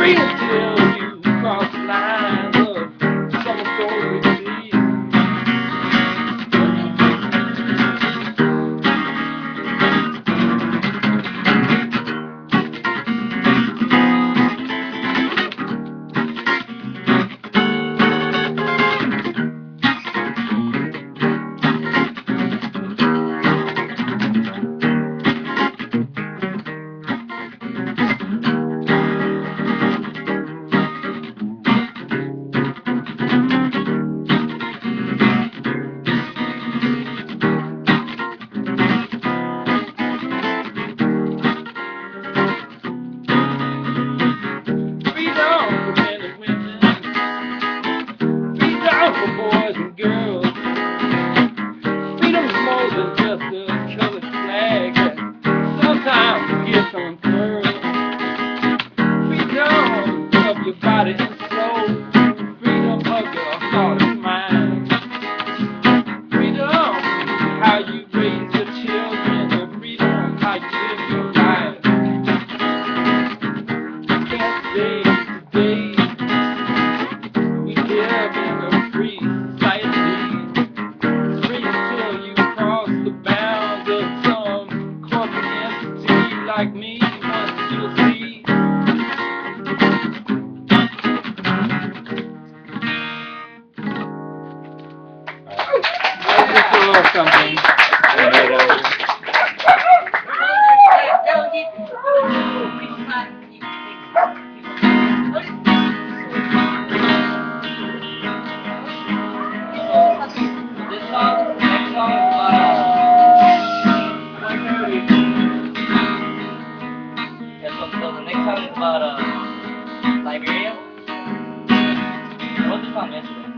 free until you cross the line of some story to see. Boys and girls, freedom's more than just a colored flag that sometimes gets unfurled. Freedom of your body and soul, freedom of your heart and mind, freedom how you raise your children, and freedom how you live your life. I can't say today we live in a free society. It's free until you cross the bounds of some corporate entity like me wants you to see. Just a little something. So the next song is about Liberia. I wrote this song yesterday.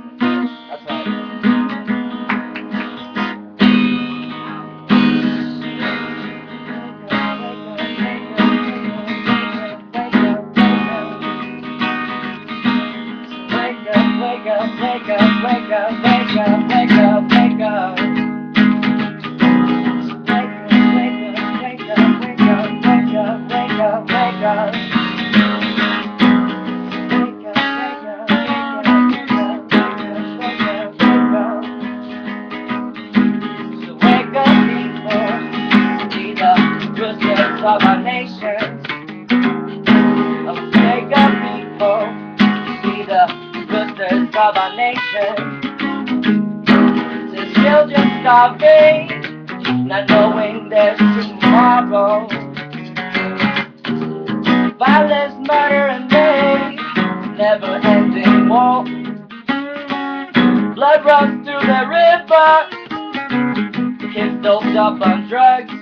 That's right. Wake up, wake up, wake up, wake up, wake up, wake up, wake up. Of our nations, wake up people, be the roosters of our nation. The children starving, not knowing there's tomorrow. Violence, murder and rape, never ending war. Blood runs through the river, kids doped up on drugs.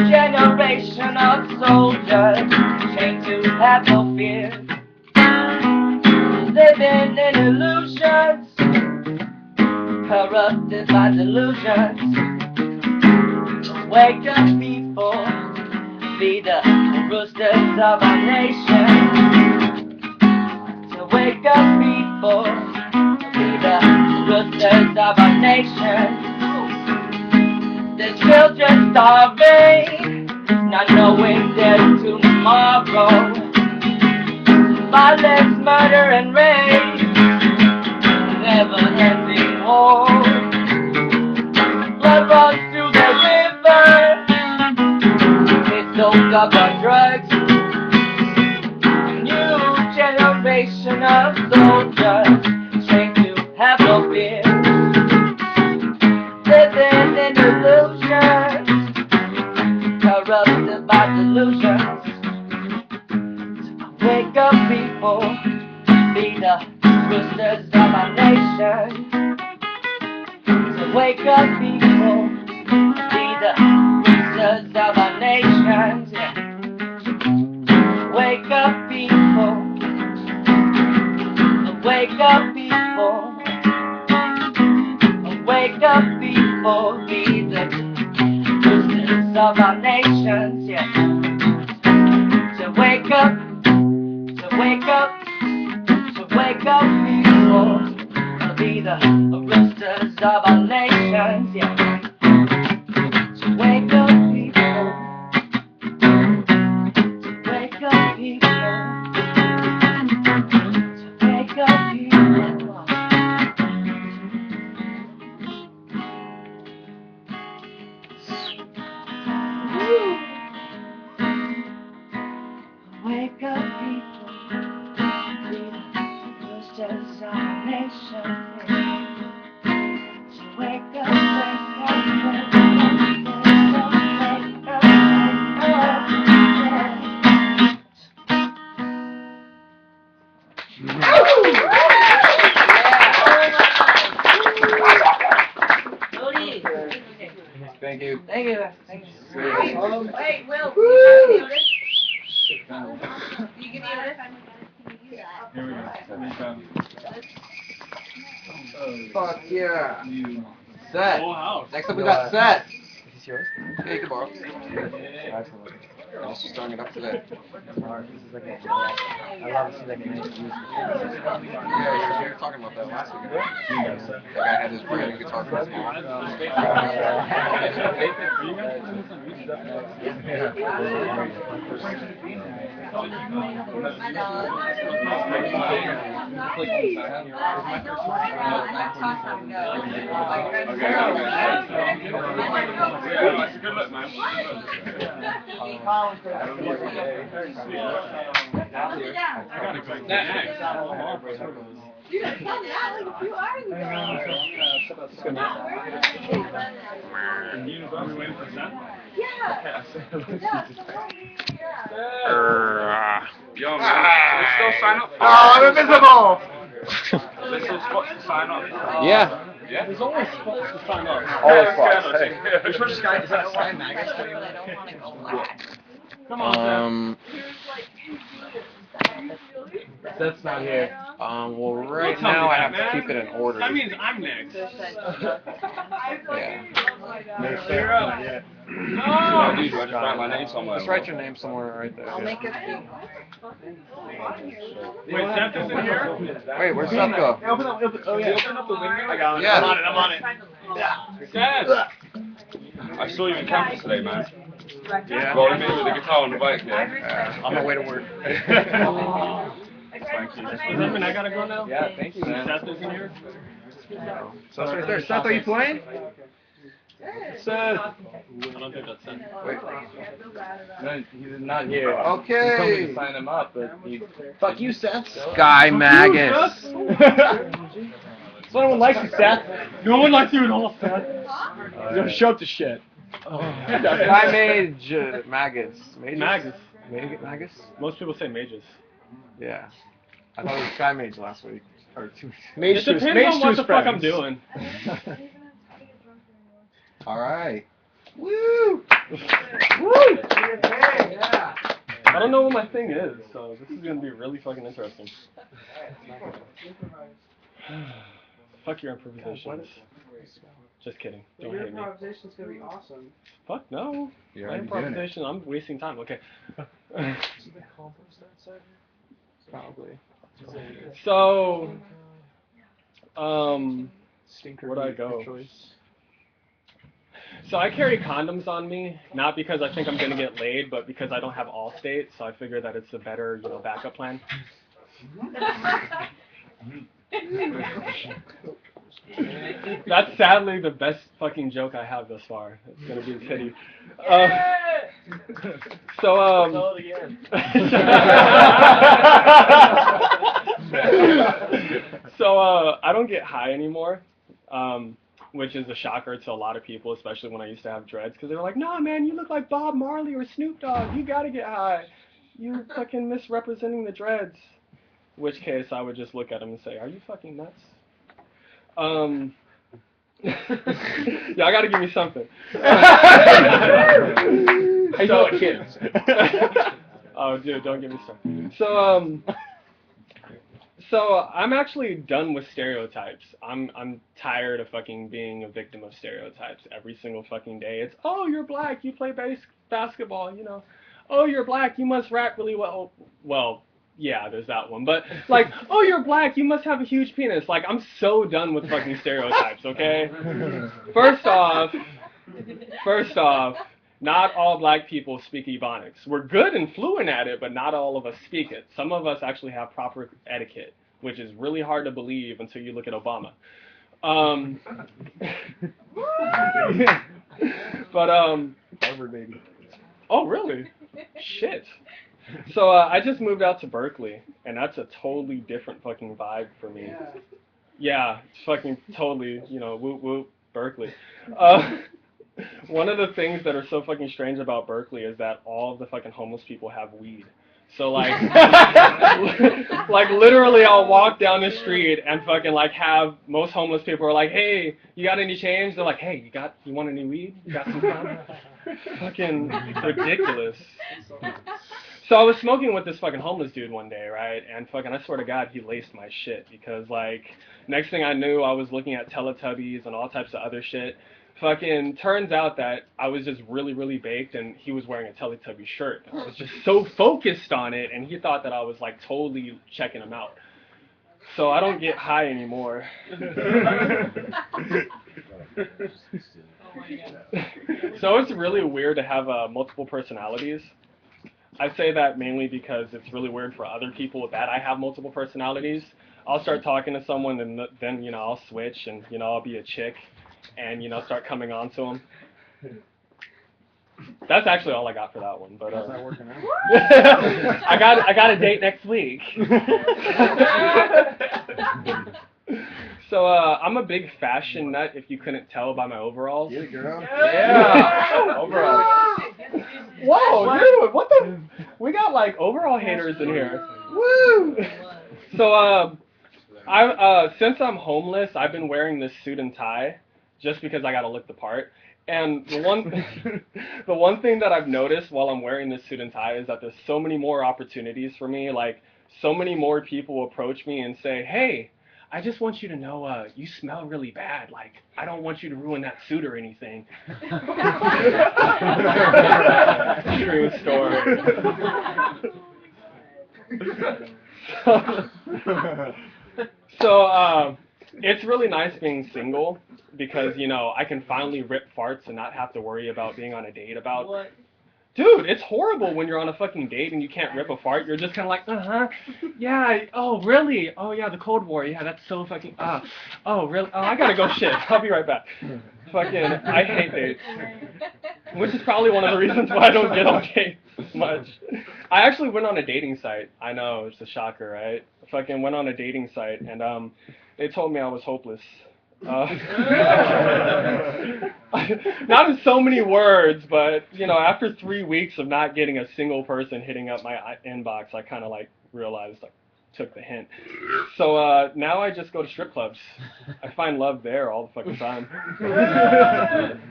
Generation of soldiers trained to have no fear, living in illusions, corrupted by delusions. Wake up people, be the roosters of our nation. So wake up people, be the roosters of our nation. The children starving, not knowing there's tomorrow. Violence, murder and rape, never-ending war. Blood runs through the river, kids doped up on drugs. New generation of soldiers trained to have no fear, living in illusions, corrupted by delusions. Wake up people, be the roosters of our nation. So wake up people, be the roosters of our nation. Wake up people, wake up people, wake up people, be the roosters of our nations, yeah. So wake up, so wake up, so wake up people, be the roosters of our nations, yeah. So wake up people, so wake up people. wake up, people. Freedom, justice, our nation. So wake up, wake up, wake up, wake up, Thank you. Thank you. Thank you. Wait, Will, you notice? You can notice? Here we go. Fuck yeah. Set. Full house. Next up we got Set. Is this yours? Yeah, you can borrow. Yeah. I'm just starting it up today. This is like a, I love to see like a nice music. Yeah, you were talking about that last week. That guy had his brand new guitar from his mom. Good luck, man. You gotta tell me that like a few hours ago. Yo, man, we still sign up for Oh, I'm invisible! There's still spots to sign up. Yeah. Yeah? There's always spots to sign up. Always spots. Hey. Which one's Sky? Is that Sky Magus? Come on, That's not here. Well, right Don't tell now me I that, have to man. keep it in order. That means I'm next. Yeah. Clear up. Yeah. No! Dude, I just write my name somewhere. Just write your name somewhere right there. I'll make it Wait, Seth is in here? Wait, where's Seth go? Open up the window? I got it. Yeah. I'm on it. Seth! I saw you in campus today, man. Yeah. Rolling in with the guitar on the bike, yeah. On my way to work. Thank you. Does that mean I gotta go now? Yeah, thank you, man. Seth is in here? Seth's right there. Seth, are you playing? Seth. I don't think that's Seth. Wait. No, he's not here. Okay. He told me to sign him up, but he... Fuck you, Seth. Sky Magus. So no one likes you, Seth. No one likes you at all, Seth. You don't show up to shit. Sky Magus. Magus. Magus? Most people say mages. Yeah. I thought it was Sky Mage last week. Or 2 weeks. It depends on what the fuck I'm doing. Alright. Woo! Woo! I don't know what my thing is, so this is gonna be really fucking interesting. Fuck your improvisations. Just kidding. Don't hate me. Your improvisation's gonna be awesome. Fuck no. You're My already doing it. improvisation, I'm wasting time. Okay. Probably. So, Stinker. where'd I go? So I carry condoms on me, not because I think I'm gonna get laid, but because I don't have Allstate, so I figure that it's a better, backup plan. That's sadly the best fucking joke I have thus far. It's gonna be pity. So I don't get high anymore, which is a shocker to a lot of people, especially when I used to have dreads, because they were like, "Nah, man, you look like Bob Marley or Snoop Dogg. You gotta get high. You're fucking misrepresenting the dreads." In which case, I would just look at them and say, "Are you fucking nuts?" Y'all gotta give me something. I know what kids. Oh, dude, don't give me something. So I'm actually done with stereotypes. I'm tired of fucking being a victim of stereotypes every single fucking day. It's, "Oh, you're black, you play basketball, Oh, you're black, you must rap really well." Well, yeah, there's that one. But, like, "Oh, you're black, you must have a huge penis." Like, I'm so done with fucking stereotypes, okay? First off, not all black people speak Ebonics. We're good and fluent at it, but not all of us speak it. Some of us actually have proper etiquette, which is really hard to believe until you look at Obama. But, Harvard baby. oh, really? Shit. So I just moved out to Berkeley, and that's a totally different fucking vibe for me. Yeah, it's fucking totally, whoop whoop, Berkeley. One of the things that are so fucking strange about Berkeley is that all of the fucking homeless people have weed. So like, like literally, I'll walk down the street and fucking like have most homeless people are like, "Hey, you got any change?" They're like, "Hey, you want any weed? You got some fun?" Fucking ridiculous. So I was smoking with this fucking homeless dude one day, right? And fucking, I swear to God, he laced my shit because like, next thing I knew, I was looking at Teletubbies and all types of other shit. Fucking turns out that I was just really, really baked, and he was wearing a Teletubby shirt. I was just so focused on it, and he thought that I was like totally checking him out. So I don't get high anymore. So it's really weird to have multiple personalities. I say that mainly because it's really weird for other people that I have multiple personalities. I'll start talking to someone, and then I'll switch, and I'll be a chick, and start coming on to them. That's actually all I got for that one. But how's that working out? I got a date next week. So I'm a big fashion nut. If you couldn't tell by my overalls. Get it, girl. Yeah. Overalls. Whoa, dude! What the? We got like overall haters in here. Woo! So since I'm homeless, I've been wearing this suit and tie, just because I gotta look the part. And the one thing that I've noticed while I'm wearing this suit and tie is that there's so many more opportunities for me. Like, so many more people approach me and say, "Hey, I just want you to know, you smell really bad. Like, I don't want you to ruin that suit or anything." True story. So, it's really nice being single because, I can finally rip farts and not have to worry about being on a date about. What? Dude, it's horrible when you're on a fucking date and you can't rip a fart. You're just kind of like, yeah, oh, really? Oh, yeah, the Cold War. Yeah, that's so fucking, oh, really? Oh, I gotta go shit. I'll be right back. Fucking, I hate dates. Which is probably one of the reasons why I don't get on dates much. I actually went on a dating site. I know, it's a shocker, right? I fucking went on a dating site, and they told me I was hopeless. Not in so many words, but after 3 weeks of not getting a single person hitting up my inbox, I kind of like realized I took the hint. So now I just go to strip clubs. I find love there all the fucking time.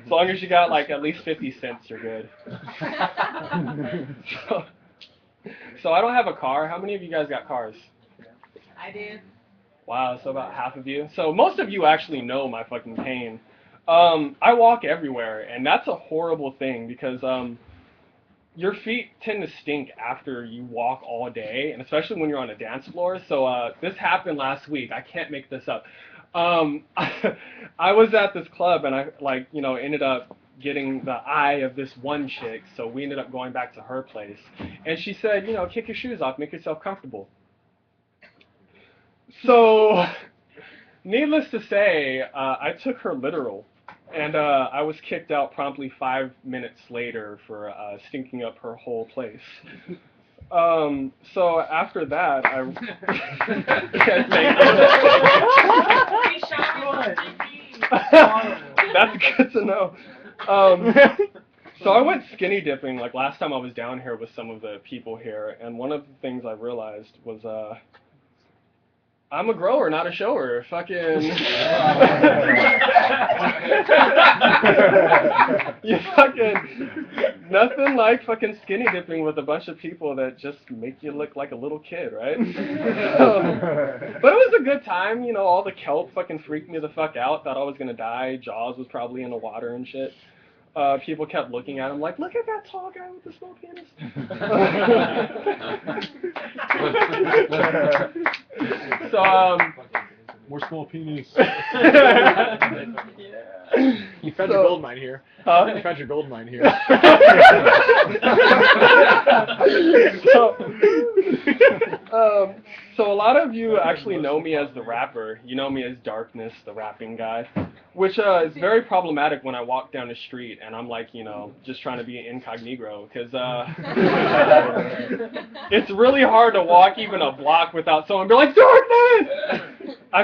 As long as you got like at least 50 cents, you're good. So I don't have a car. How many of you guys got cars? I did. Wow, so about half of you. So most of you actually know my fucking pain. I walk everywhere, and that's a horrible thing because your feet tend to stink after you walk all day, and especially when you're on a dance floor. So this happened last week. I can't make this up. I was at this club, and I ended up getting the eye of this one chick, so we ended up going back to her place. And she said, kick your shoes off, make yourself comfortable. So, needless to say, I took her literal, and I was kicked out promptly 5 minutes later for stinking up her whole place. So after that, I... That's good to know. So I went skinny dipping, like last time I was down here with some of the people here, and one of the things I realized was, I'm a grower, not a shower. Fucking. You fucking. Nothing like fucking skinny dipping with a bunch of people that just make you look like a little kid, right? But it was a good time, all the kelp fucking freaked me the fuck out, thought I was gonna die, Jaws was probably in the water and shit. People kept looking at him like, look at that tall guy with the small penis. So, more small penis. You found your gold mine here. Huh? You found your gold mine here. So a lot of you actually know me as the rapper. You know me as Darkness, the rapping guy, which is very problematic when I walk down the street and I'm like, just trying to be incognito, because it's really hard to walk even a block without someone being like, Darkness! I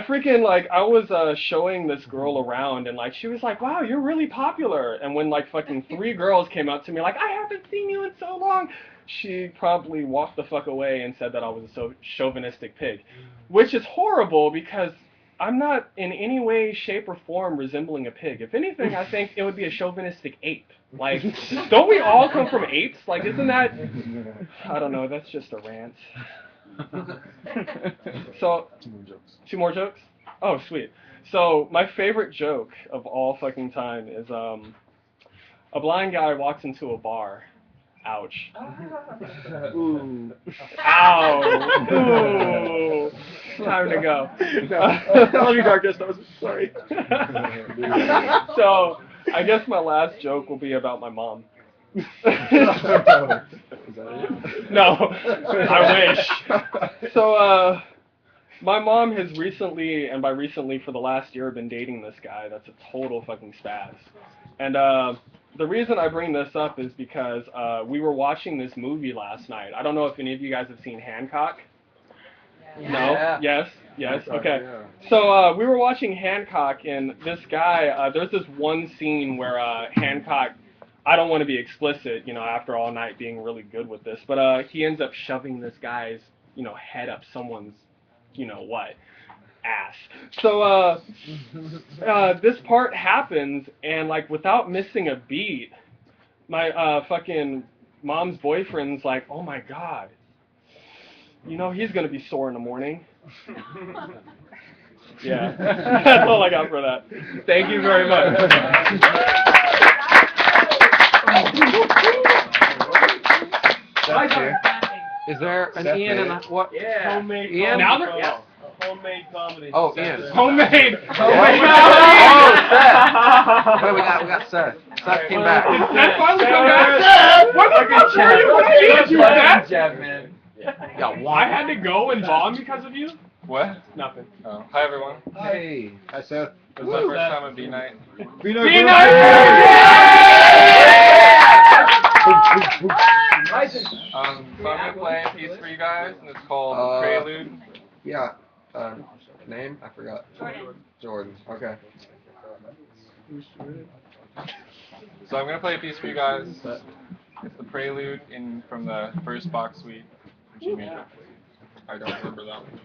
was showing this girl around and like she was like, wow, you're really popular. And when like fucking 3 girls came up to me like, I haven't seen you in so long, she probably walked the fuck away and said that I was a chauvinistic pig, which is horrible because I'm not in any way, shape, or form resembling a pig. If anything, I think it would be a chauvinistic ape. Like, don't we all come from apes? Like, isn't that... I don't know, that's just a rant. So, 2 more jokes? Oh, sweet. So, my favorite joke of all fucking time is, a blind guy walks into a bar. Ouch. Ooh. Ow. Ooh. Time to go. Love you, Darkness. That was sorry. So, I guess my last joke will be about my mom. No, I wish. So, my mom has recently, and by recently for the last year, been dating this guy that's a total fucking spaz. And the reason I bring this up is because we were watching this movie last night. I don't know if any of you guys have seen Hancock. No? Yeah. Yes? Yes? Okay. So we were watching Hancock, and this guy, there's this one scene where Hancock, I don't want to be explicit, after all night being really good with this, but he ends up shoving this guy's, head up someone's, what, ass. So this part happens, and like without missing a beat, my fucking mom's boyfriend's like, oh my god, he's gonna be sore in the morning. Yeah, that's all I got for that. Thank you very much. That's you. Is there an That's Ian it. and a what? Yeah. Homemade Ian? comedy. Now that- A homemade comedy. Oh, Ian. Homemade. Homemade. Oh, Seth. Wait, we got Seth. Seth came back. Did Seth finally come back? What the fuck were you? What did you, Seth? Jeff, man. Got I one. had to go and bomb because of you? What? Nothing. Oh. Hi everyone. Hey. Hi Seth. This is my first time at B Night. Be So I'm gonna play a piece for you guys, and it's called Prelude. Yeah. Name? I forgot. Jordan. Okay. So I'm gonna play a piece for you guys. It's the Prelude from the first Bach suite in G major. I don't remember that one.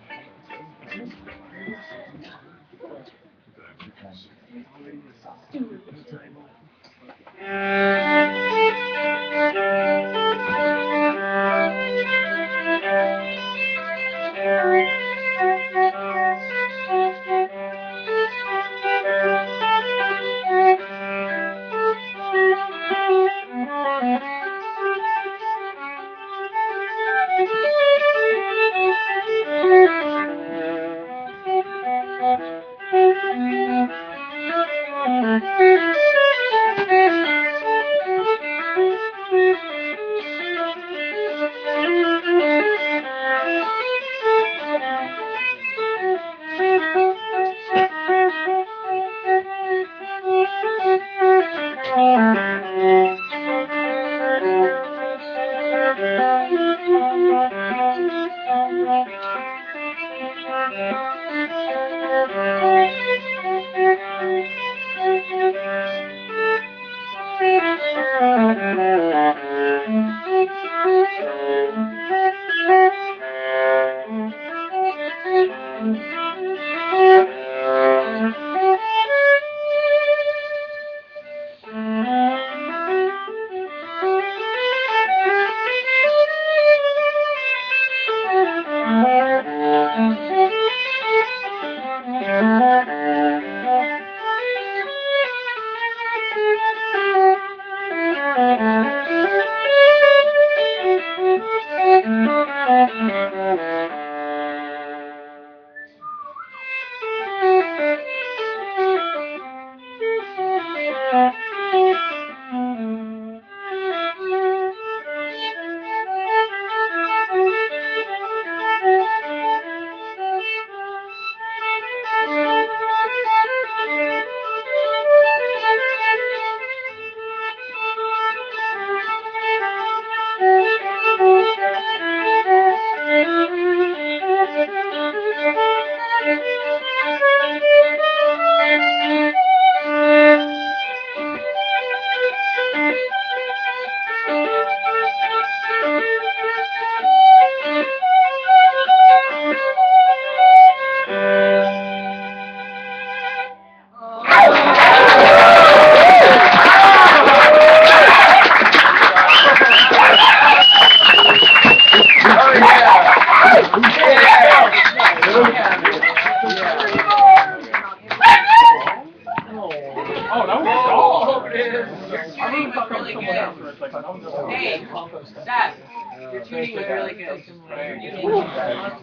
I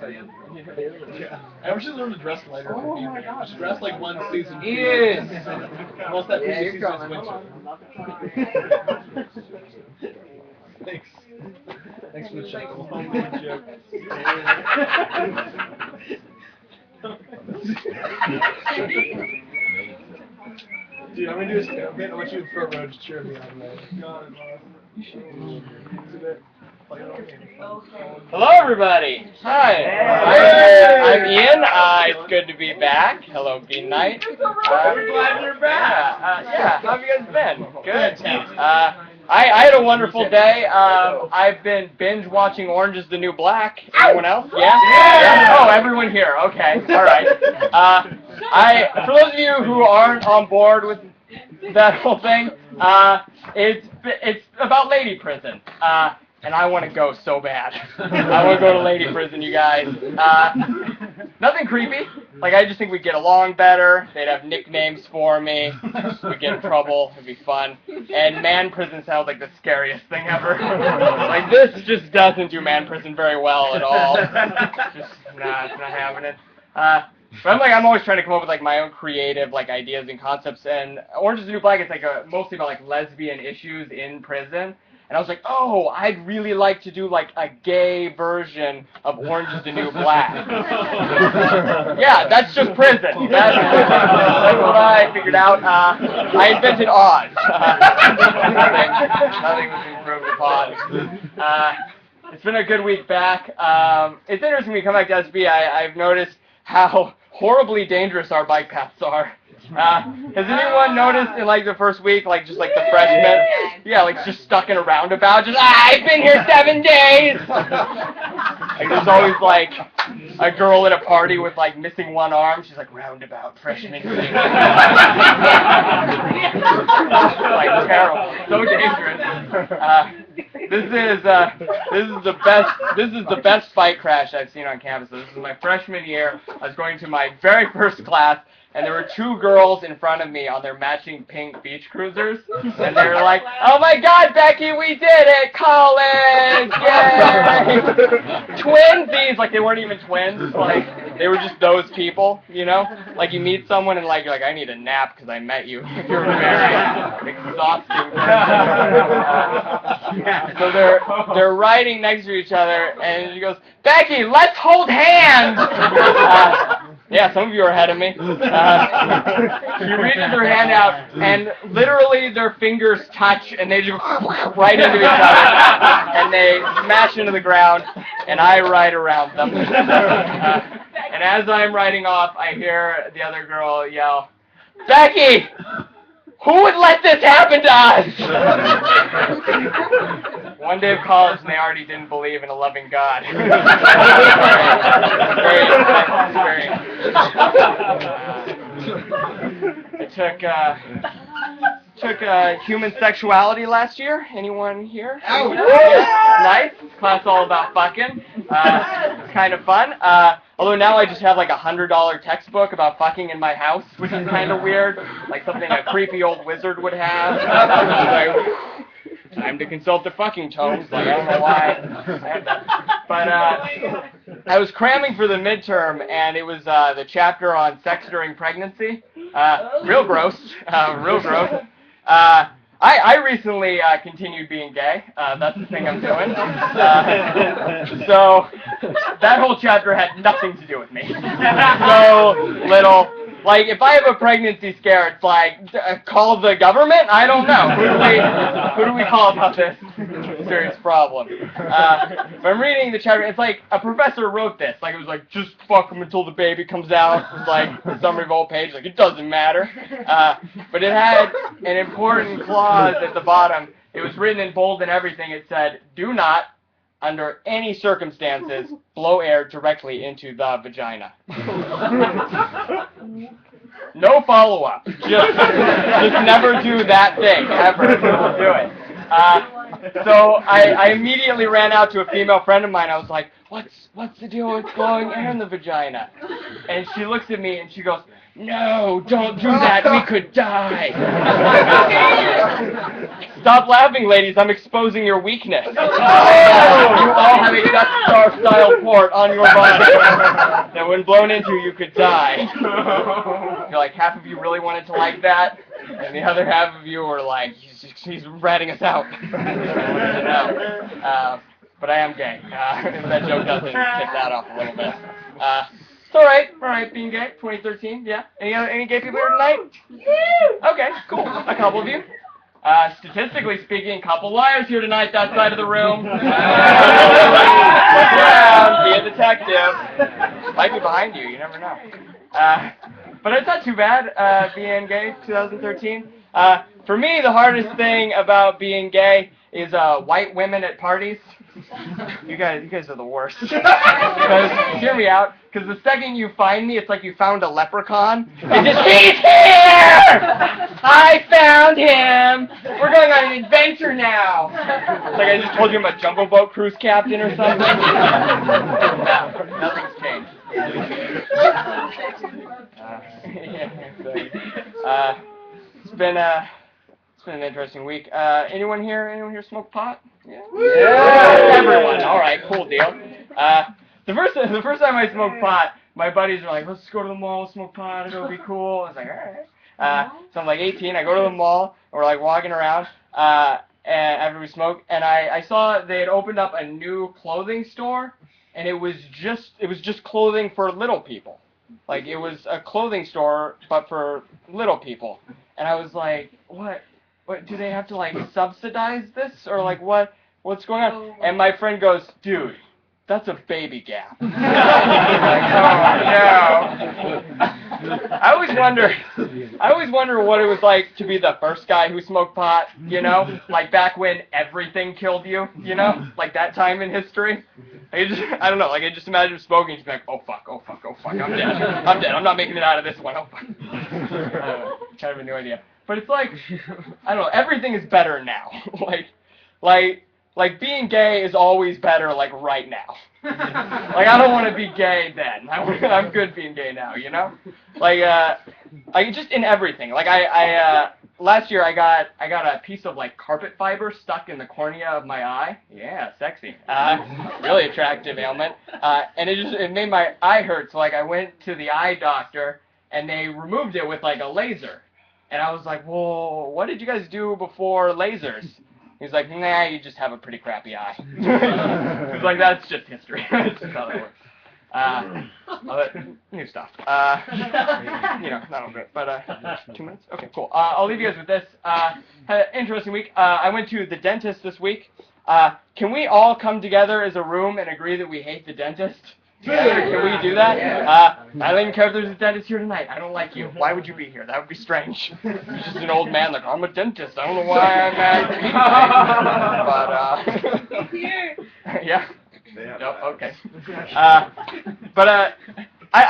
wish you learned to dress lighter. Oh my god. Just dress like one season. Yes. Once that previous season is winter. Thanks. Thanks for the chuckle. Dude, I'm gonna do a stand bit. I want you to front row just cheer me on, man. God, Hello, everybody. Hi. I'm Ian. It's good to be back. Hello, Bean Knight. Glad you're back. Yeah. How have you guys been? Good. I had a wonderful day. I've been binge watching Orange is the New Black. Anyone else? Yeah? Oh, everyone here. Okay. All right. For those of you who aren't on board with that whole thing, it's about lady prison. And I want to go so bad. I want to go to lady prison, you guys. Nothing creepy. Like, I just think we'd get along better. They'd have nicknames for me. We'd get in trouble. It'd be fun. And man prison sounds like the scariest thing ever. Like, this just doesn't do man prison very well at all. Just, nah, it's not happening. But I'm always trying to come up with, like, my own creative, like, ideas and concepts. And Orange is the New Black is, like, mostly about, like, lesbian issues in prison. And I was like, oh, I'd really like to do, like, a gay version of Orange is the New Black. Yeah, that's just prison. That's what I figured out. I invented Oz. Nothing was improved upon. It's been a good week back. It's interesting when you come back to SB, I've noticed how horribly dangerous our bike paths are. Has anyone noticed in, like, the first week, like, just, like, the freshmen? Yeah, like, just stuck in a roundabout, just, I've been here 7 days! Like, there's always, like, a girl at a party with, like, missing one arm. She's like, roundabout, freshman week. Like, terrible. So dangerous. This is the best bike crash I've seen on campus. So this is my freshman year. I was going to my very first class, and there were 2 girls in front of me on their matching pink beach cruisers, and they were like, oh my god, Becky, we did it! College! Yay! Twinsies! Like, they weren't even twins. Like, they were just those people, you know? Like, you meet someone and, like, you're like, I need a nap because I met you. You're very exhausting. So they're riding next to each other, and she goes, Becky, let's hold hands! Yeah, some of you are ahead of me. She reaches her hand out, and literally their fingers touch, and they just right into each other, and they smash into the ground, and I ride around them. And as I'm riding off, I hear the other girl yell, Becky! Who would let this happen to us? One day of college, and they already didn't believe in a loving God. Very I took human sexuality last year. Anyone here? Oh, yeah. Nice. Class all about fucking. Kind of fun. Although now I just have like $100 textbook about fucking in my house, which is kind of weird. Like something a creepy old wizard would have. Time to consult the fucking tomes. Like, I don't know why I had that. But I was cramming for the midterm, and it was the chapter on sex during pregnancy. Real gross. Real gross. I recently continued being gay. That's the thing I'm doing. So that whole chapter had nothing to do with me. So little. Like, if I have a pregnancy scare, it's like, call the government? I don't know. Who do we call about this serious problem? But I'm reading the chapter. It's like a professor wrote this. Like, it was like, just fuck him until the baby comes out. It's like the summary of the whole page. Like, it doesn't matter. But it had an important clause at the bottom. It was written in bold and everything. It said, do not, under any circumstances, blow air directly into the vagina. No follow-up. Just never do that thing, ever. Do it. So I immediately ran out to a female friend of mine. I was like, what's the deal with blowing air in the vagina? And she looks at me and she goes, no, don't do that, we could die. Stop laughing, ladies, I'm exposing your weakness. You all have a Death Star style port on your body that when blown into you could die. You're like, half of you really wanted to like that, and the other half of you were like, he's ratting us out. But I am gay. If that joke doesn't tip that off a little bit. It's all right, being gay, 2013, yeah. Any gay people here tonight? Okay, cool. A couple of you. Statistically speaking, a couple liars here tonight, that side of the room. Look around, be a detective. Might be behind you, you never know. But it's not too bad, being gay, 2013. For me, the hardest thing about being gay is white women at parties. You guys are the worst. Because, hear me out, because the second you find me, it's like you found a leprechaun. It's just, he's here! I found him! We're going on an adventure now! It's like I just told you I'm a Jungle Boat cruise captain or something. No, nothing's changed. It's been an interesting week. Anyone here smoke pot? Yeah. Everyone. All right, cool deal. The first time I smoked pot, my buddies were like, "Let's go to the mall, smoke pot. It'll be cool." I was like, "All right." So I'm like 18. I go to the mall. And we're like walking around. And after we smoked, and I saw they had opened up a new clothing store, and it was just clothing for little people. Like it was a clothing store, but for little people. And I was like, "What do they have to like subsidize this or like what's going on?" And my friend goes, "Dude, that's a baby gap." Like, oh no. I always wonder what it was like to be the first guy who smoked pot, you know? Like back when everything killed you, you know? Like that time in history. I don't know, like I just imagine smoking, just be like, oh fuck, I'm dead. I'm not making it out of this one, oh fuck. Kind of a new idea. But it's like, I don't know, everything is better now. Like being gay is always better, like right now. Like I don't want to be gay then. I'm good being gay now, you know? Like just in everything. Like I last year I got a piece of like carpet fiber stuck in the cornea of my eye. Yeah, sexy. Really attractive ailment. And it made my eye hurt. So like I went to the eye doctor and they removed it with like a laser. And I was like, "Well, what did you guys do before lasers?" He's like, "Nah, you just have a pretty crappy eye." He's like, "That's just history." That's just how that works. New stuff. Not over it, but 2 minutes? Okay, cool. I'll leave you guys with this. Had an interesting week. I went to the dentist this week. Can we all come together as a room and agree that we hate the dentist? Can we do that? I don't even care if there's a dentist here tonight. I don't like you. Why would you be here? That would be strange. You're just an old man like, I'm a dentist. I don't know why I'm mad. But, here. Yeah? Nope, okay. I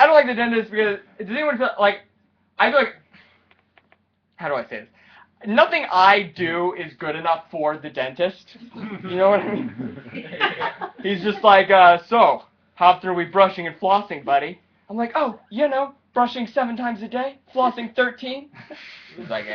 don't like the dentist because, does anyone feel like, I feel like, how do I say this? Nothing I do is good enough for the dentist. You know what I mean? He's just like, so, how often are we brushing and flossing, buddy? I'm like, oh, you know, brushing 7 times a day, flossing 13. He's like,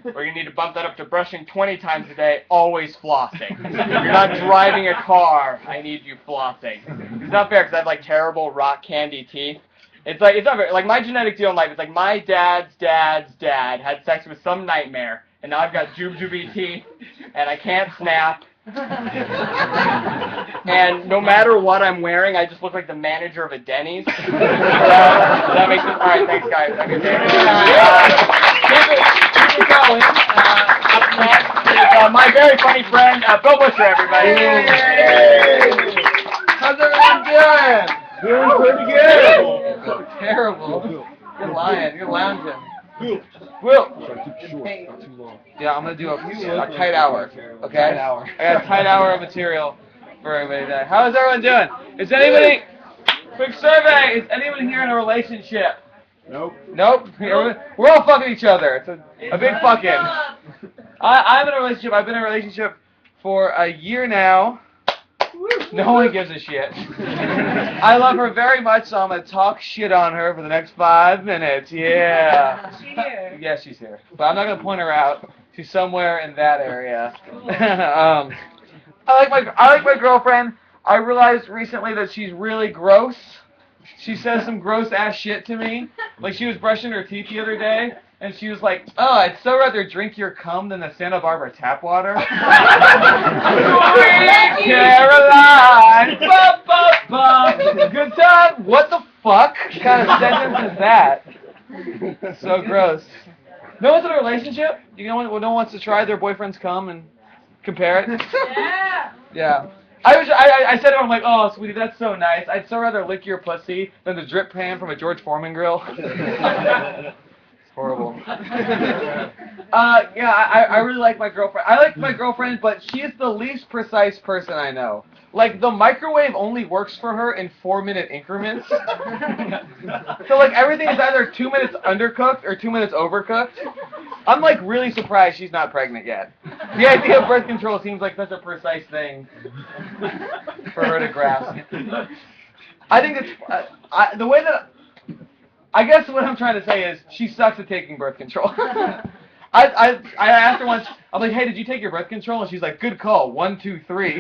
we're going to need to bump that up to brushing 20 times a day, always flossing. You're not driving a car, I need you flossing. It's not fair because I have like terrible rock candy teeth. It's not fair. Like my genetic deal in life, it's like my dad's dad had sex with some nightmare, and now I've got jujube teeth, and I can't snap. And no matter what I'm wearing, I just look like the manager of a Denny's. That makes sense. All right, thanks, guys. Have a good day. Keep it going. Up next is my very funny friend, Bill Busher, everybody. Yay! How's everyone doing? Doing pretty good. Terrible. You're lying. You're lounging. Will. Hey. Yeah, I'm gonna do a tight hour. Okay. I got a tight hour of material for everybody today. How is everyone doing? Is anybody? Quick survey. Is anyone here in a relationship? Nope. We're all fucking each other. It's a big fucking. I'm in a relationship. I've been in a relationship for a year now. No one gives a shit. I love her very much, so I'm gonna talk shit on her for the next 5 minutes. Yeah. Is she here? Yeah, she's here, but I'm not gonna point her out. She's somewhere in that area. I like my girlfriend. I realized recently that she's really gross. She says some gross ass shit to me. Like she was brushing her teeth the other day, and she was like, "Oh, I'd so rather drink your cum than the Santa Barbara tap water." Sweet Caroline, ba ba ba. Good time. What the fuck kind of sentence is that? So gross. No one's in a relationship. You know, no one wants to try their boyfriend's cum and compare it. Yeah. Yeah. I said to him, I'm like, oh, sweetie, that's so nice. I'd so rather lick your pussy than the drip pan from a George Foreman grill. It's horrible. Yeah, I really like my girlfriend. I like my girlfriend, but she is the least precise person I know. Like, the microwave only works for her in 4-minute increments. So, like, everything is either 2 minutes undercooked or 2 minutes overcooked. I'm, like, really surprised she's not pregnant yet. The idea of birth control seems like such a precise thing for her to grasp. I think it's, the way that, I guess what I'm trying to say is she sucks at taking birth control. I asked her once, I'm like, hey, did you take your birth control? And she's like, good call, 1, 2, 3.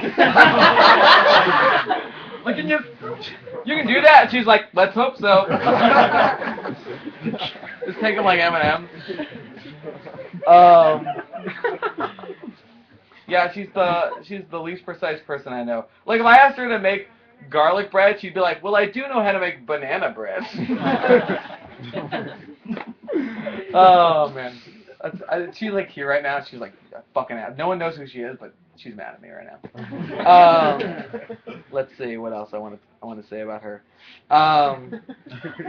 Like, you can do that? And she's like, let's hope so. Just take them like M&M's. Yeah, she's the least precise person I know. Like, if I asked her to make garlic bread, she'd be like, well, I do know how to make banana bread. Oh, man. She's like here right now. She's like fucking out. No one knows who she is, but she's mad at me right now. Let's see what else I want to say about her. Oh,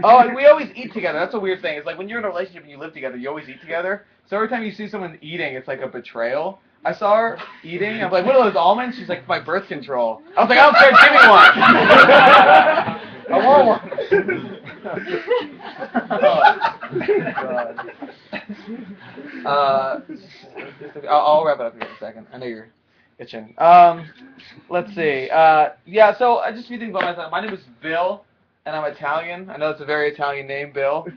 and we always eat together. That's a weird thing. It's like when you're in a relationship and you live together, you always eat together. So every time you see someone eating, it's like a betrayal. I saw her eating. I'm like, what are those almonds? She's like, my birth control. I was like, I don't care. Give me one. I want one. Oh, God. I'll wrap it up here in a second. I know you're itching. Let's see. Yeah, so just a few things about myself. My name is Bill, and I'm Italian. I know it's a very Italian name, Bill.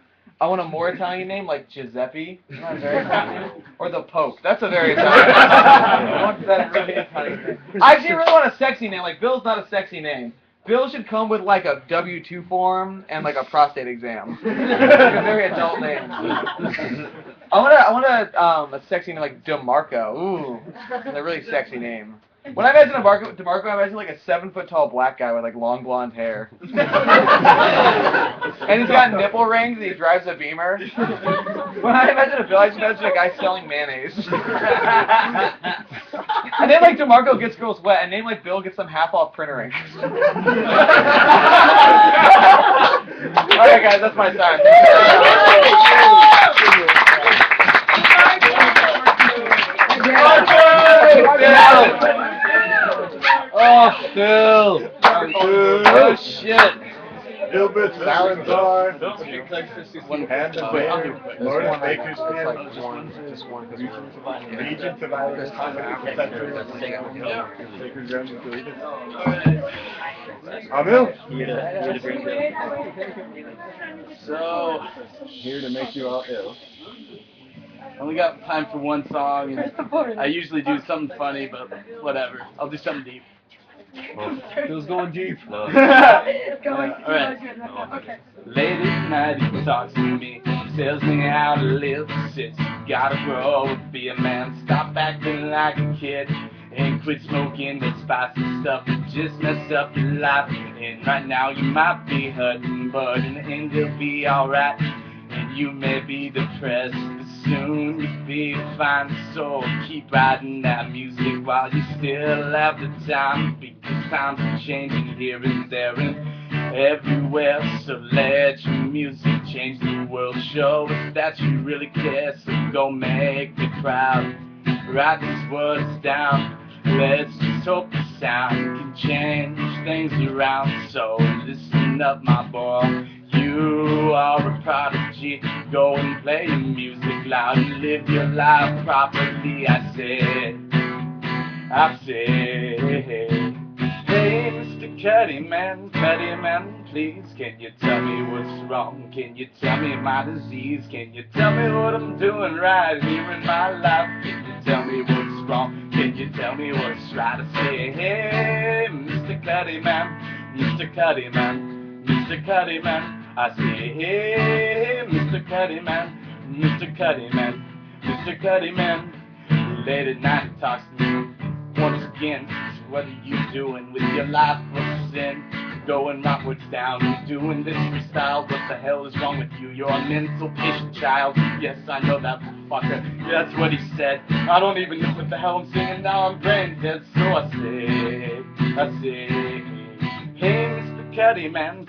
I want a more Italian name, like Giuseppe. Isn't that a very Italian name? Or the Pope. That's a very Italian name. I want that really Italian name. I actually really want a sexy name. Like, Bill's not a sexy name. Bill should come with, like, a W-2 form and, like, a prostate exam. Like a very adult name. I want a sexy name like DeMarco. Ooh, that's a really sexy name. When I imagine DeMarco, I imagine like a 7-foot-tall black guy with like long blonde hair. And he's got nipple rings and he drives a Beamer. When I imagine a Bill, I just imagine a guy selling mayonnaise. A name like DeMarco gets girls wet. A name like Bill gets them half-off printer ink. Alright guys, that's my time. Oh, Phil. Oh, shit. Gilbert Salazar. One hand of wait, I'll do bear, it quick. Lord of Bakersfield, Just one. Regent of Irish Sacred Gems deleted. Amil? So, here to make you all ill. I only got time for one song, and I usually do something funny, but whatever. I'll do something deep. Feels going deep. It's going. Alright. Okay. Late at night he talks to me, tells me how to live. Says you gotta grow up, be a man, stop acting like a kid, and quit smoking that spicy stuff that just mess up your life. And right now you might be hurting, but in the end you'll be alright. And you may be depressed, but soon you'll be fine. So keep writing that music while you still have the time, because times are changing here and there and everywhere. So let your music change the world, show us that you really care. So go make the crowd write these words down. Let's just hope the sound can change things around. So listen up, my boy, you are a prodigy. Go and play your music loud and live your life properly. I said, play Cuddy man, please, can you tell me what's wrong? Can you tell me my disease? Can you tell me what I'm doing right here in my life? Can you tell me what's wrong? Can you tell me what's right? I say, hey, Mr. Cuddy man, Mr. Cuddy man, Mr. Cuddy man. I say, hey, Mr. Cuddy man, Mr. Cuddy man, Mr. Cuddy man. Late at night he talks to me once again. What are you doing with your life? What's in? Going right what's down. You doing this freestyle? What the hell is wrong with you? You're a mental patient child. Yes, I know that fucker. Yeah, that's what he said. I don't even know what the hell I'm singing now. I'm brain dead. So I say, hey, Mr. Cuddy man,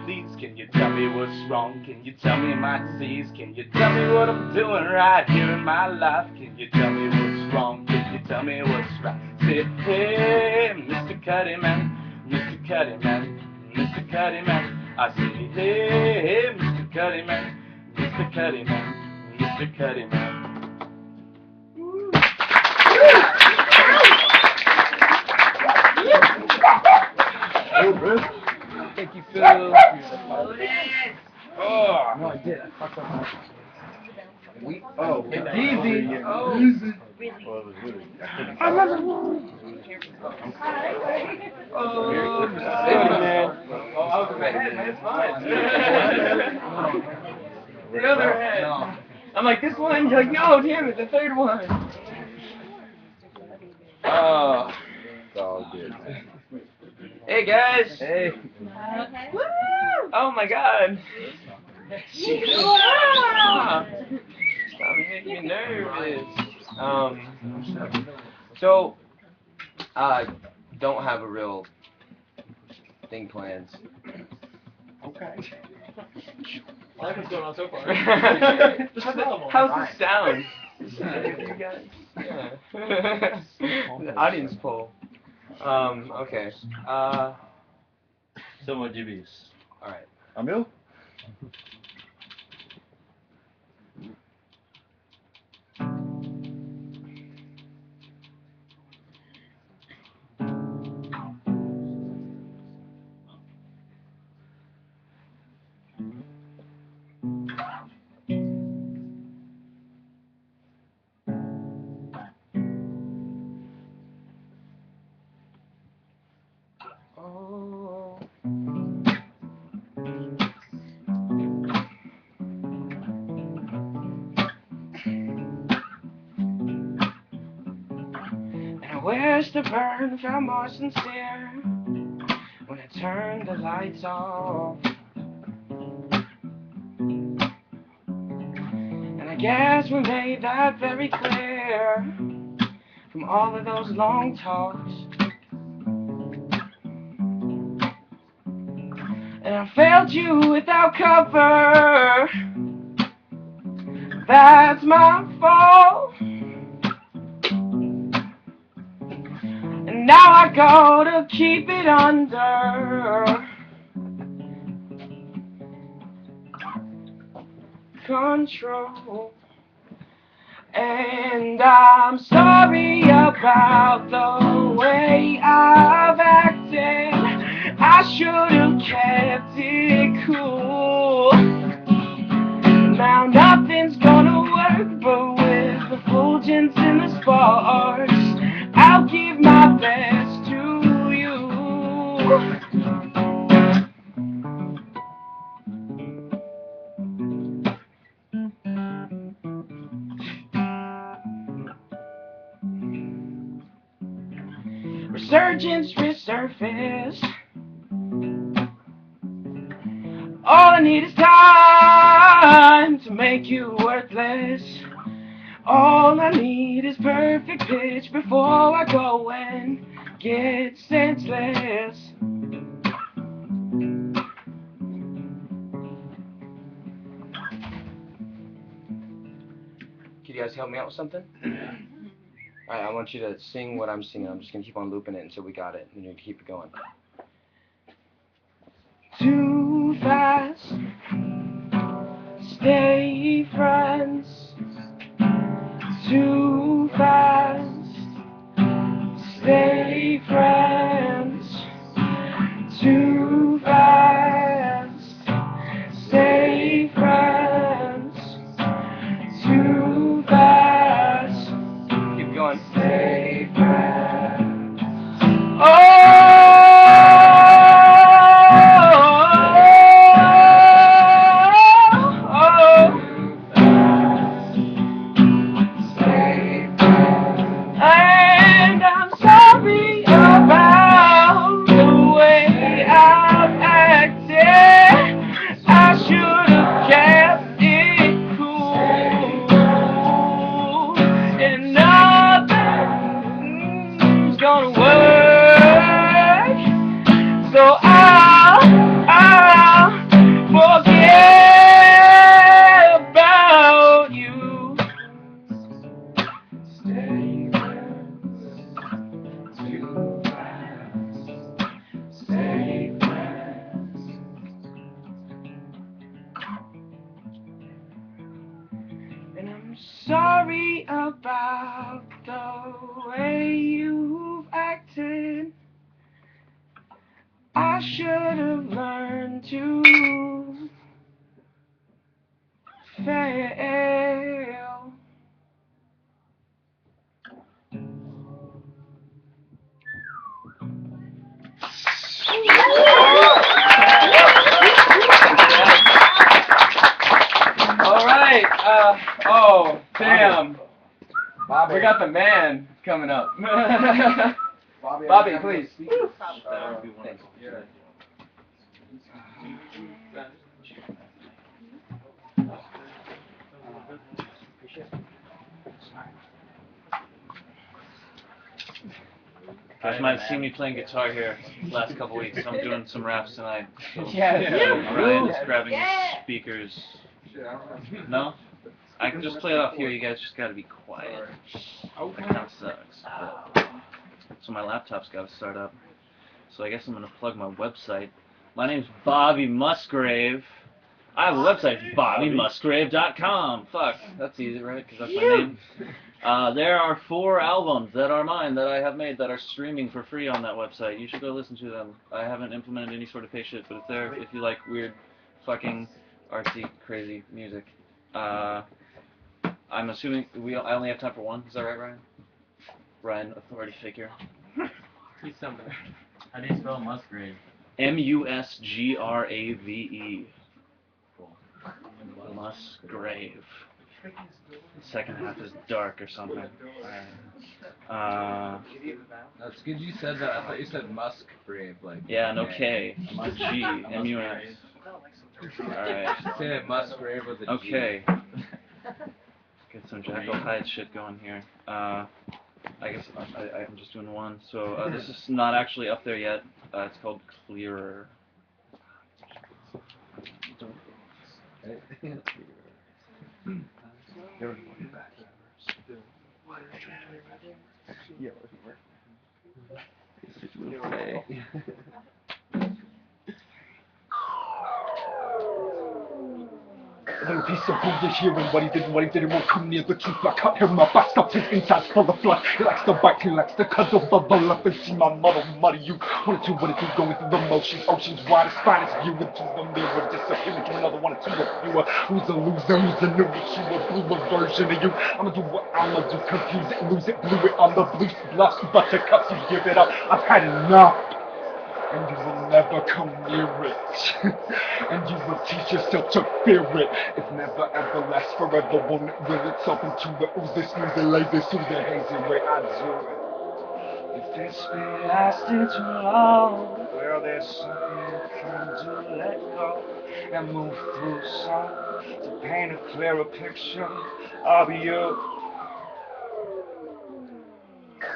please, can you tell me what's wrong? Can you tell me my disease? Can you tell me what I'm doing right here in my life? Can you tell me what's wrong? Can you tell me what's right? Say, hey, Mr. Cuddy man, Mr. Cuddy man, Mr. Cuddy man. I say, hey, Mr. Cuddy man, Mr. Cuddy man, Mr. Cuddy man. Thank you, Phil. Oh, No, I did. I fucked up my... oh, Easy. Oh. Well, it was really. Oh, man. Oh, I was in my head, man. It's fine. The other head. I'm like, this one? You're like, no, damn it, the third one. Oh. It's all good. Hey, guys. Hey. Woo! Oh, my God. Stop making me nervous. So, don't have a real thing planned. Okay. I like what's going on so far. How's the sound? You guys? Yeah. The audience poll. Okay. Somewhat dubious. Alright. Emil? Oh. And I wish the burn felt more sincere when I turned the lights off. And I guess we made that very clear from all of those long talks. And I failed you without cover. That's my fault. And now I go to keep it under control. And I'm sorry about the way I've acted. I should have kept it cool. Now nothing's gonna work, but with the fulgence and the sparks, I'll give my best to you. Resurgence resurface. All I need is time to make you worthless. All I need is perfect pitch before I go and get senseless. Can you guys help me out with something? Alright, I want you to sing what I'm singing. I'm just going to keep on looping it until we got it, and you keep it going. Too fast, stay friends. Too fast, stay friends. too fast. Stay friends. Too fast. Keep going. Stay friends. Oh. And I'm sorry about the way I've acted. I should have kept it cool. And nothing's gonna work. So I'll forget about you. Stay friends, too fast. Stay friends. And I'm sorry about the way you've acted. I should have learned to fail. All right. Oh, damn. Bobby. We got the man coming up. Bobby, please. Thanks. You guys might have seen me playing guitar here the last couple weeks. I'm doing some raps tonight. So Yeah. Ryan is grabbing his speakers. No? I can just play it off here. You guys just gotta be quiet. That kind of sucks. But, so my laptop's gotta start up. So I guess I'm gonna plug my website. My name's Bobby Musgrave. I have a website, BobbyMusgrave.com. Fuck, that's easy, right? Because that's my name. There are 4 albums that are mine that I have made that are streaming for free on that website. You should go listen to them. I haven't implemented any sort of pay shit, but it's there if you like weird, fucking, artsy, crazy music. I'm assuming I only have time for one. Is that right, Ryan? Ryan, authority figure. He's somewhere. How do you spell Musgrave? Musgrave. Musgrave. The second half is dark or something. That's good you said that. I thought you said Musgrave, like. Yeah, no K. G. M-U-S. Alright. Say it Musgrave with a G. Okay. Get some Jackal Hyde shit going here. I guess I'm just doing one. So this is not actually up there yet. It's called Clearer. Little piece of foolish hearing what he did, won't come near the truth. I cut him up, I stopped his insides full of blood. He likes to bite, he likes to cuddle, bubble up and see my muddle muddy you. One or two, going through the motions, oceans wide as finest view into the mirror, disappearing to another one or two of fewer. Who's a loser, who's a new issue, a bluer version of you. I'ma do what I'ma do, confuse it, lose it, blew it on the blue bluffs, buttercups, you give it up, I've had enough. And you will never come near it. And you will teach yourself to fear it. If never ever lasts forever, won't it will itself into the ooze, this new delay, this through the hazy way I do it. If this been lasted too long, well there's something you can do, let go and move through song to paint a clearer picture of you.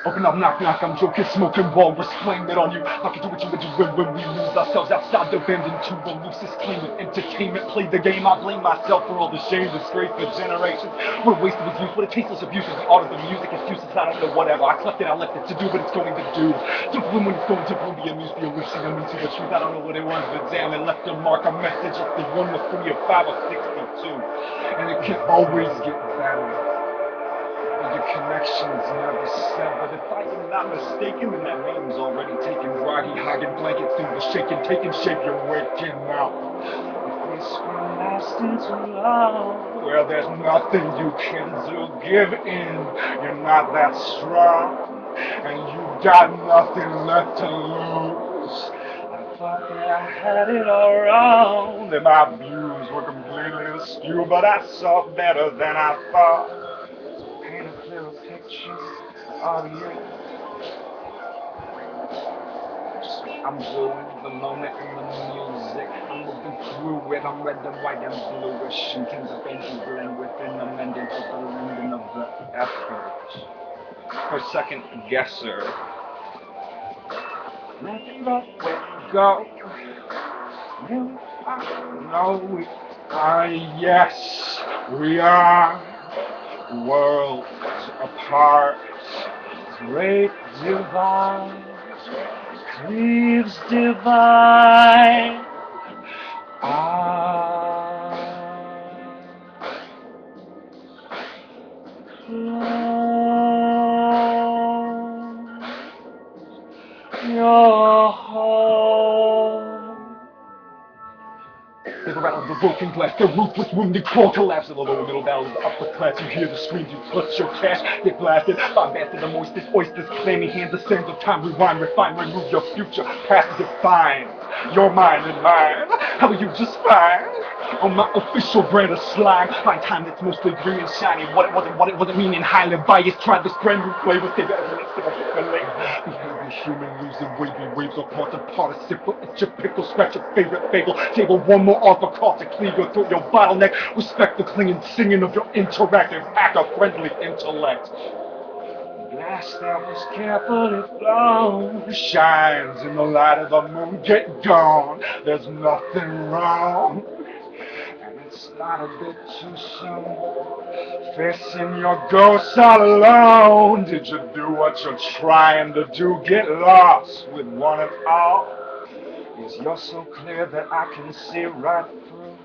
Open up, knock, knock, I'm joking, smoking walrus, flame it on you. I can do what you would do when we lose ourselves outside the bend into a loosest claim of entertainment. Play the game, I blame myself for all the shame, disgrace for generations. What a waste of use, what a tasteless abuse of the art of the music. Excuses, I don't know, whatever. I left it to do what it's going to do. To bloom when it's going to bloom, the amuse, the illusion, I mean to the truth. I don't know what it was, but damn, it left a mark, a message. If the 1 was 3 or 5 or 62. And it can always get better. Your connection's never severed. If I am not mistaken, then that name's already taken. Groggy, hogging blankets through the shaking, taking shape, you're waking up. If this been lasting too long, well, there's nothing you can do. Give in, you're not that strong, and you got nothing left to lose. I thought that I had it all wrong, that my views were completely askew, but I saw better than I thought. Paint a clearer picture of you. I'm blue in the moment in the music. I'm moving through it. I'm red and white and bluish. And tends to faintly blend within the mending of the lending of the effort. Her second guesser. Nothing but where to go. Really, I know we are. Yes, we are. Worlds apart. Great divide. Cleaves divine. Your home. They rattle the broken glass, the ruthless wounded core collapse. In the lower middle battles, the upper class. You hear the screams, you clutch your cash. Get blasted, bombasted, the moistest oysters. Claiming hands, the sands of time. Rewind, refine, remove your future. Past define your mind and mine. How are you just fine? On my official brand of slime. Find time that's mostly green and shiny. What it wasn't meaning highly biased. Try this brand new flavor. Stay better than it's behavior human losing wavy waves apart and participle. It's your pickle, scratch your favorite fable. Table one more off a call to cleave your throat, your bottleneck. Respect the clinging singing of your interactive hacker-friendly intellect. Glass that was carefully blown shines in the light of the moon. Get gone, there's nothing wrong. And it's not a bit too soon. Facing your ghosts all alone. Did you do what you're trying to do? Get lost with one and all. Is you're so clear that I can see right through.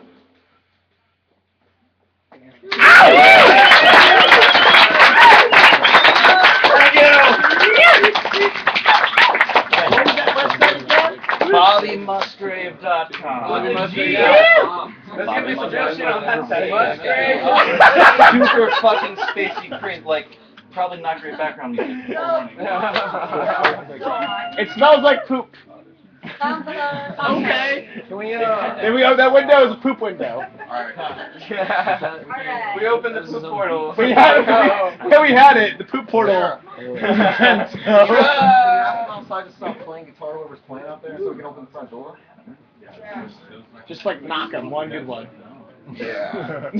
BobbyMusgrave.com. Let's give me some real shit on that side. Super fucking spacey print, like probably not great background music. It smells like poop. Okay. Can we, that window is a poop window. We opened the poop portal. We had it. The poop portal. Outside to stop playing guitar, whoever's playing out there, so we can open the front door. Just like knock him, one good one. Yeah.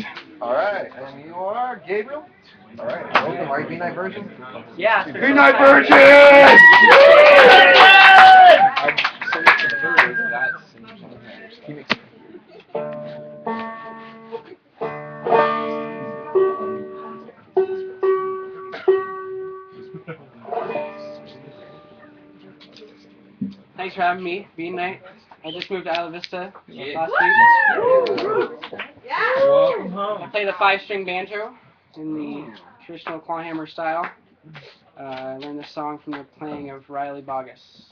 All right, and you are Gabriel. All right, welcome. Are you B-Night Virgin? Yeah. B-Night Virgin! Thanks for having me, Bean Night. I just moved to Isla Vista last week. Welcome home. I play the 5-string banjo in the traditional clawhammer style. I learned this song from the playing of Riley Bogus.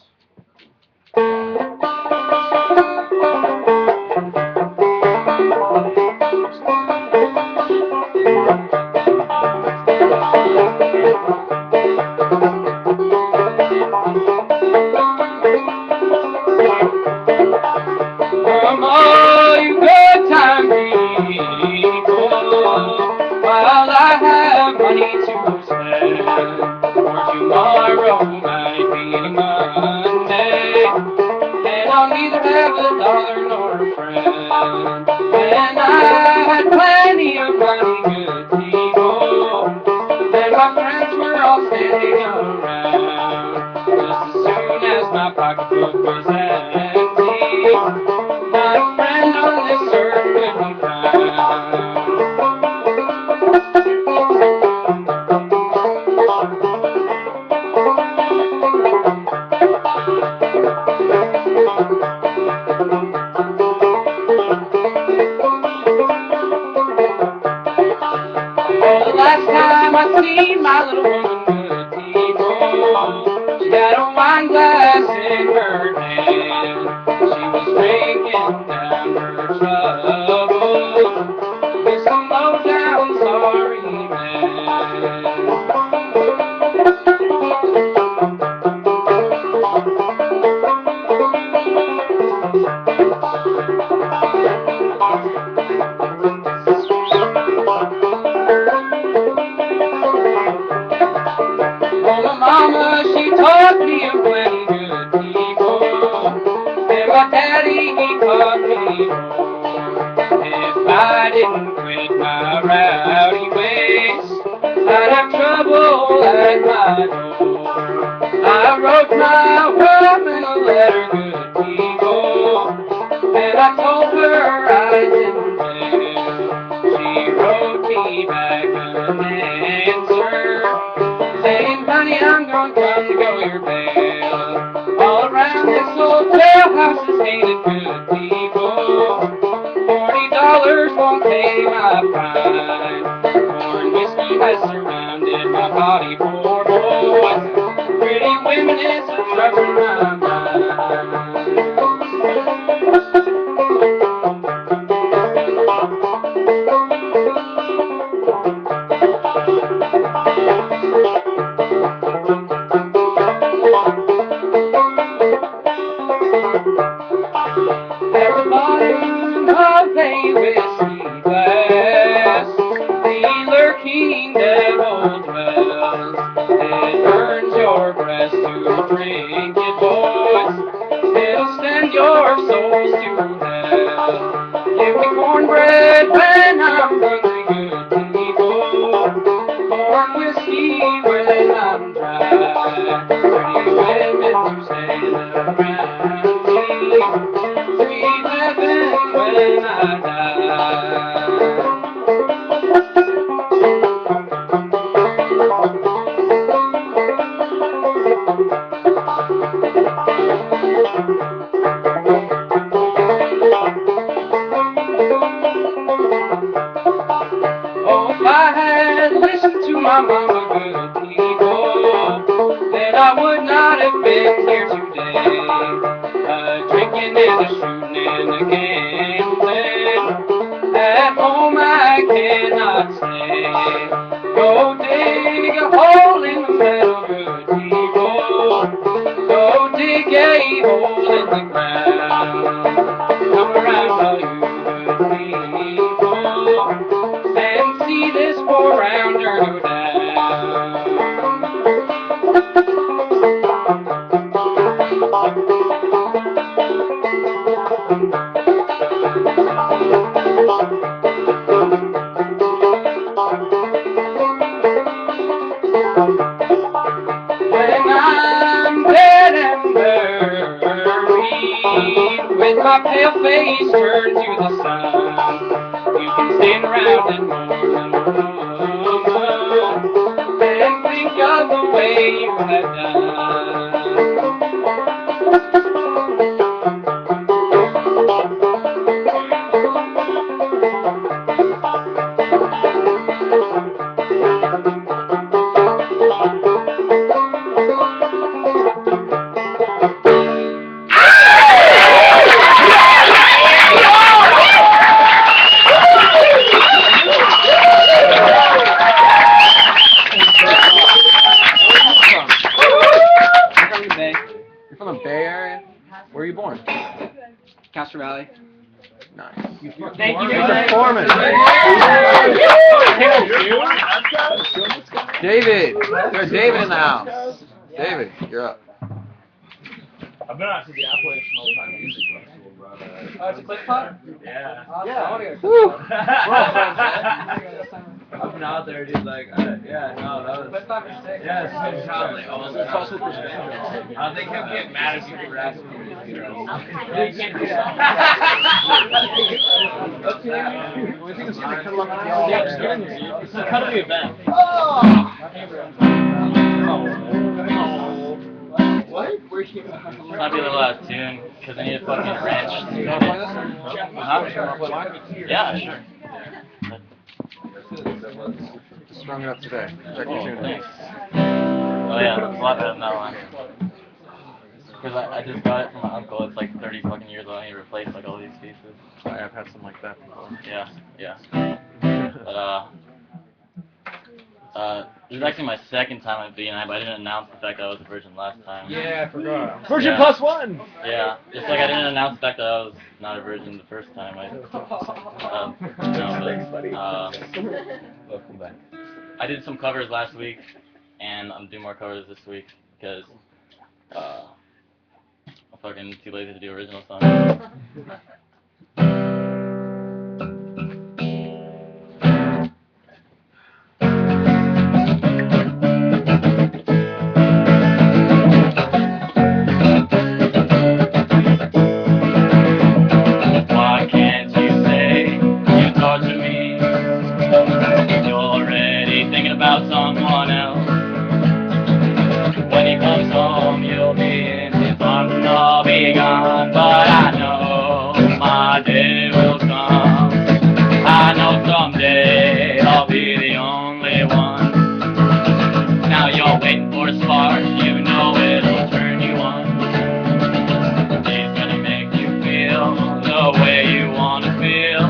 Come on, you good time people, while I have money to spend, for tomorrow might be Monday, and I'll neither have a dollar nor a friend. And I had plenty of money, good people, and my friends were all standing around, just as soon as my pocketbook was empty. Not a friend on this earth could be found. The last time I seen She was drinking down her troubles with some low down sorry man. Oh, my mama, she taught me of plenty good people, and my daddy, he taught me more. If I didn't quit my rowdy ways, I'd have trouble at my door. I wrote my woman a letter, good people, and I told her I was in jail. She wrote me back an answer, saying, honey, I'm gonna come to go your bail. All around this old jailhouse is hated good people. $40 won't pay my fine. Corn whiskey has surrounded my body, poor boys. Pretty women is a drug in my mind. Everybody knows a whiskey glass, the lurking devil dwells. It burns your breast to drink it, boys. It'll send your souls to hell. Give me cornbread when I'm hungry, good people. Corn whiskey when I'm dry. Pretty women who stand around me. Sweet heaven when I die. Oh, if I had listened to my mama, good people, then I would not have been here today. Drinking and a shooting and a gambling. At home I cannot stay. Go dig a hole in the metal, good people. Go dig a hole in the ground. Come around, all you good people, and see this 4-rounder go down. When I'm dead and buried, with my pale face turned to the sun, you can stand around and mourn and think of the way you had done. You're from the Bay Area? Where were you born? Castro Valley. Nice. Thank you, Performance. David! There's David in the house. David, you're up. I've been out to the Appalachian Old Time Music Festival, bro. Oh, it's a clip pop? Yeah. Yeah. I've been out there, dude. Like, yeah, no, that was. Clip pop is sick. Yeah, it's good job. Like, all the time. They kept getting mad at me for asking me to do that. Yeah, you can't do that. We think it's gonna come up with It's the cut of the event. What? Might be a little out of tune, because I need a fucking wrench. You wanna play this? Huh? You wanna play mine? Yeah, sure. Just strung it up today. Check your Oh, tune. thanks. Oh yeah, it's a lot better than that one. Because I just got it from my uncle. It's like 30 fucking years old. And he replaced like all these pieces. I've had some like that before. Yeah, yeah. But this is actually my second time at BNI, but I didn't announce the fact that I was a virgin last time. Yeah, I forgot. Virgin Yeah. plus one. Yeah, just like I didn't announce the fact that I was not a virgin the first time. Welcome back. I did some covers last week, and I'm doing more covers this week because I'm fucking too lazy to do original songs. Why can't you say you torture me? You're already thinking about someone else. When he comes home, you'll be in his arms and I'll be gone. But I know my day will come. I know someday I'll be the only one. Now you're waiting for a spark, you know it'll turn you on. He's gonna make you feel the way you wanna feel.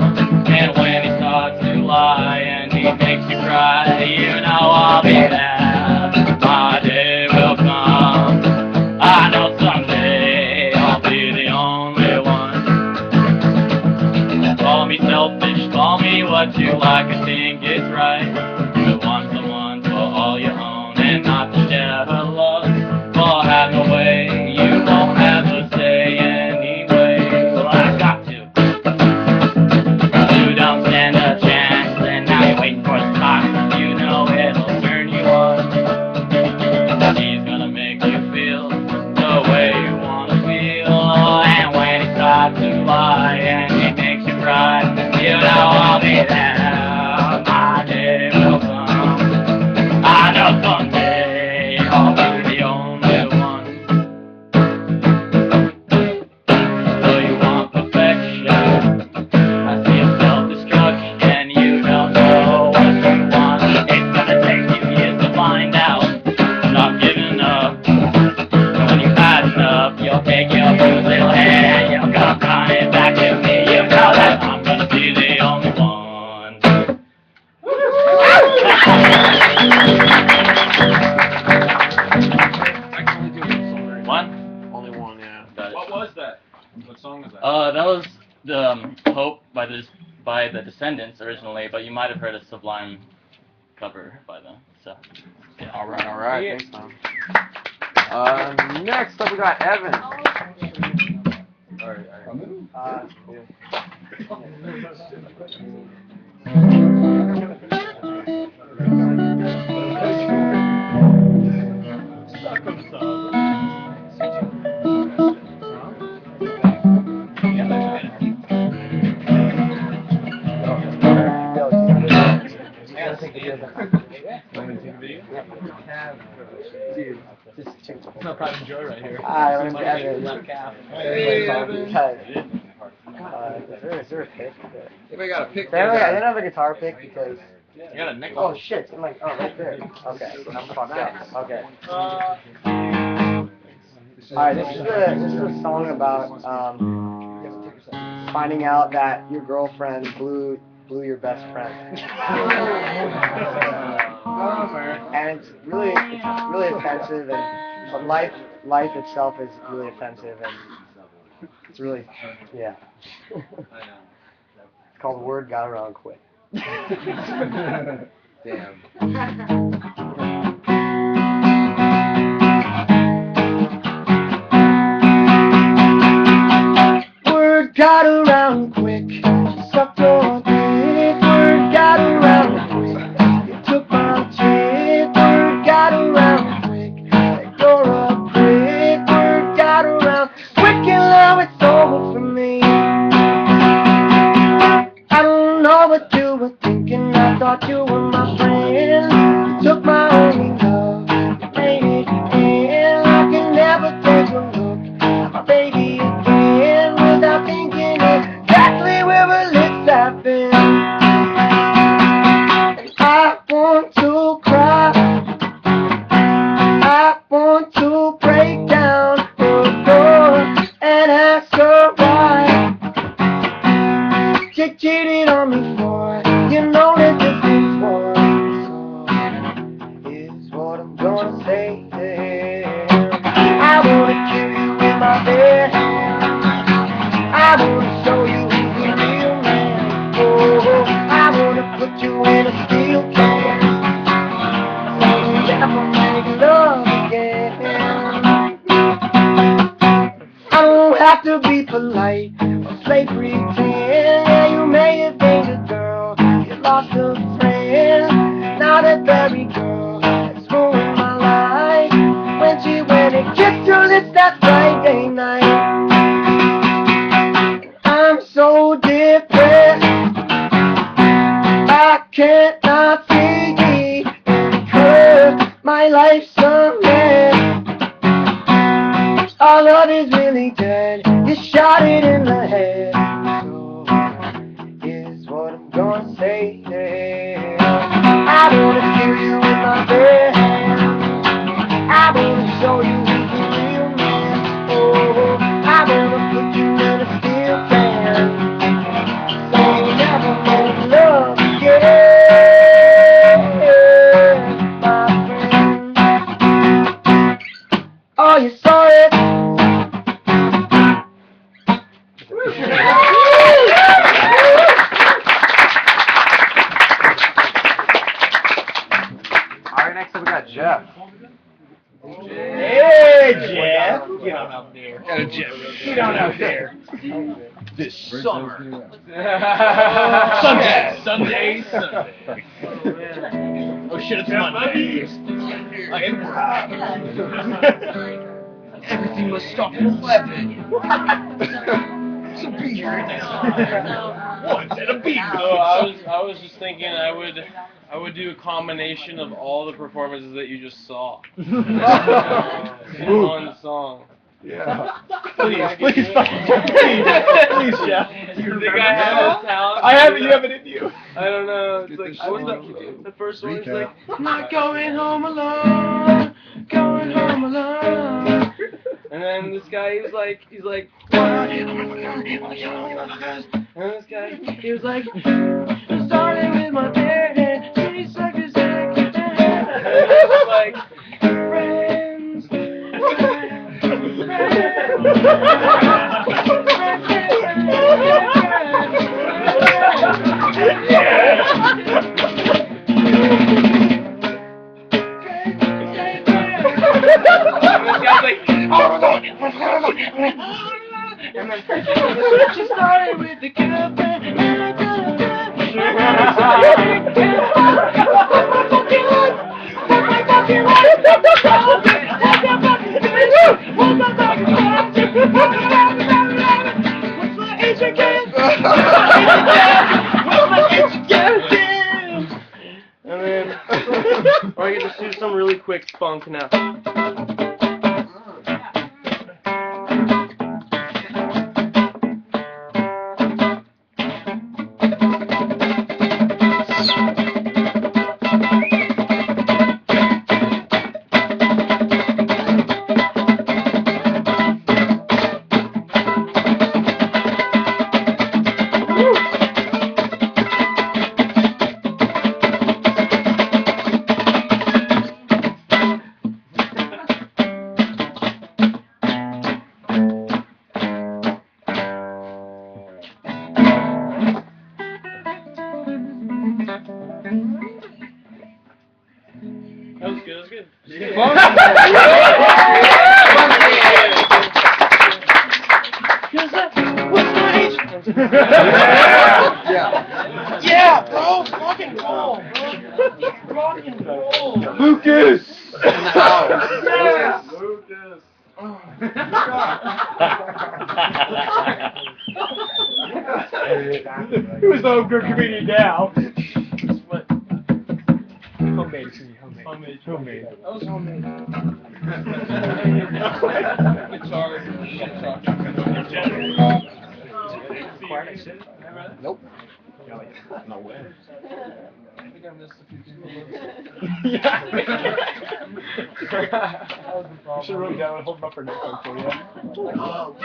And when he starts to lie and he makes you cry, you know I'll be there. My day will come. I know someday I'll be the only one. Call me selfish, call me what you like, I think it's right. You want someone for all your own and not to share her love. Well, have no way, you won't have to say anyway. Well, I got to. You don't stand a chance, and now you're waiting for a spark. You know it'll turn you on. He's gonna make you feel the way you wanna feel. And when he starts to lie and he makes you cry, you know I'll be there. My day will come. I know someday I'll be the only one. So you want perfection? I see a self-destruction. You don't know what you want. It's gonna take you years to find out. Stop giving up. And when you've had enough, you'll take your bruised little head and you'll come crying back to me. You know that I'm gonna be the only one. What? Only one, yeah. Got it. What was that? What song was that? That was the Hope by the Descendants originally, but you might have heard a Sublime cover by them. So, yeah. All right. Thanks, man. Next up, we got Evan. It's no pride and joy right here. Hi, I'm Evan. Webcam. Hey, Evan. Is there a pick? Anybody got a pick? I didn't have a guitar pick because. You got a nickel. Oh shit! I'm like, oh, right there. Okay, I'm fucked up. Okay. Alright, this is a song about finding out that your girlfriend blew your best friend. And it's really offensive, but life itself is really offensive, and it's really, yeah. It's called Word Got Around Quick. Damn. Word got around quick, sucked your dick. Word got around quick, you took my chick. Word got around quick, that you're a prick. Word got around quick, and now it's over for me. I don't know what you were thinking, I thought you were my friend. You took my only love, you made it end. I can never take a look at my baby again without thinking exactly where her lips have been. And I want to cry, I want to break down her you cheated on me for? You know that this is war. So here's what I'm gonna say to him. I wanna kill you in my bed. I wanna show you who's the real man. Oh, I wanna put you in a steel can. So we'll never make love again. I don't have to be polite or play pretend. Yeah, you made it think a girl, you lost a friend. Now that very girl has ruined my life. When she went and kissed your lips that Friday night, I'm so depressed, I cannot see because my life's a mess. Our love is really dead. You shot it in the head. So here's what I'm gonna say to him. I wanna kill you in my bed. I wanna show you who's the real man. Oh, I wanna put you in a steel can. So we'll never make love again, my friend. Oh, you saw it. Alright, next up we got Jeff. Hey, Jeff. Get on up there. Get on up there. This summer. Sunday. Oh shit, it's Monday. I am proud. Everything must stop at 11. So be here now. Once at a beat. So I was just thinking I would do a combination of all the performances that you just saw in one song. Yeah. Please, Please, Jeff. You think I have this talent? I have it. You have it in you. I don't know. It's like What what's did you the first one is Recap. like I'm not going home alone, going home alone. And then this guy he's like and this guy he was like starting with my bed, she sucked his dick, and it was like friends. And then she started with the girlfriend and I and then or I can just do some really quick funk now. That was good. Yeah, bro, fucking roll, bro. Lucas. in the house. Lucas. He was the homegirl comedian now. What? Homemade, excuse me, homemade. Homemade. That was homemade. Nope. No way. I think I missed a few people. Yeah. You should wrote down and hold them up for next time for you. Oh,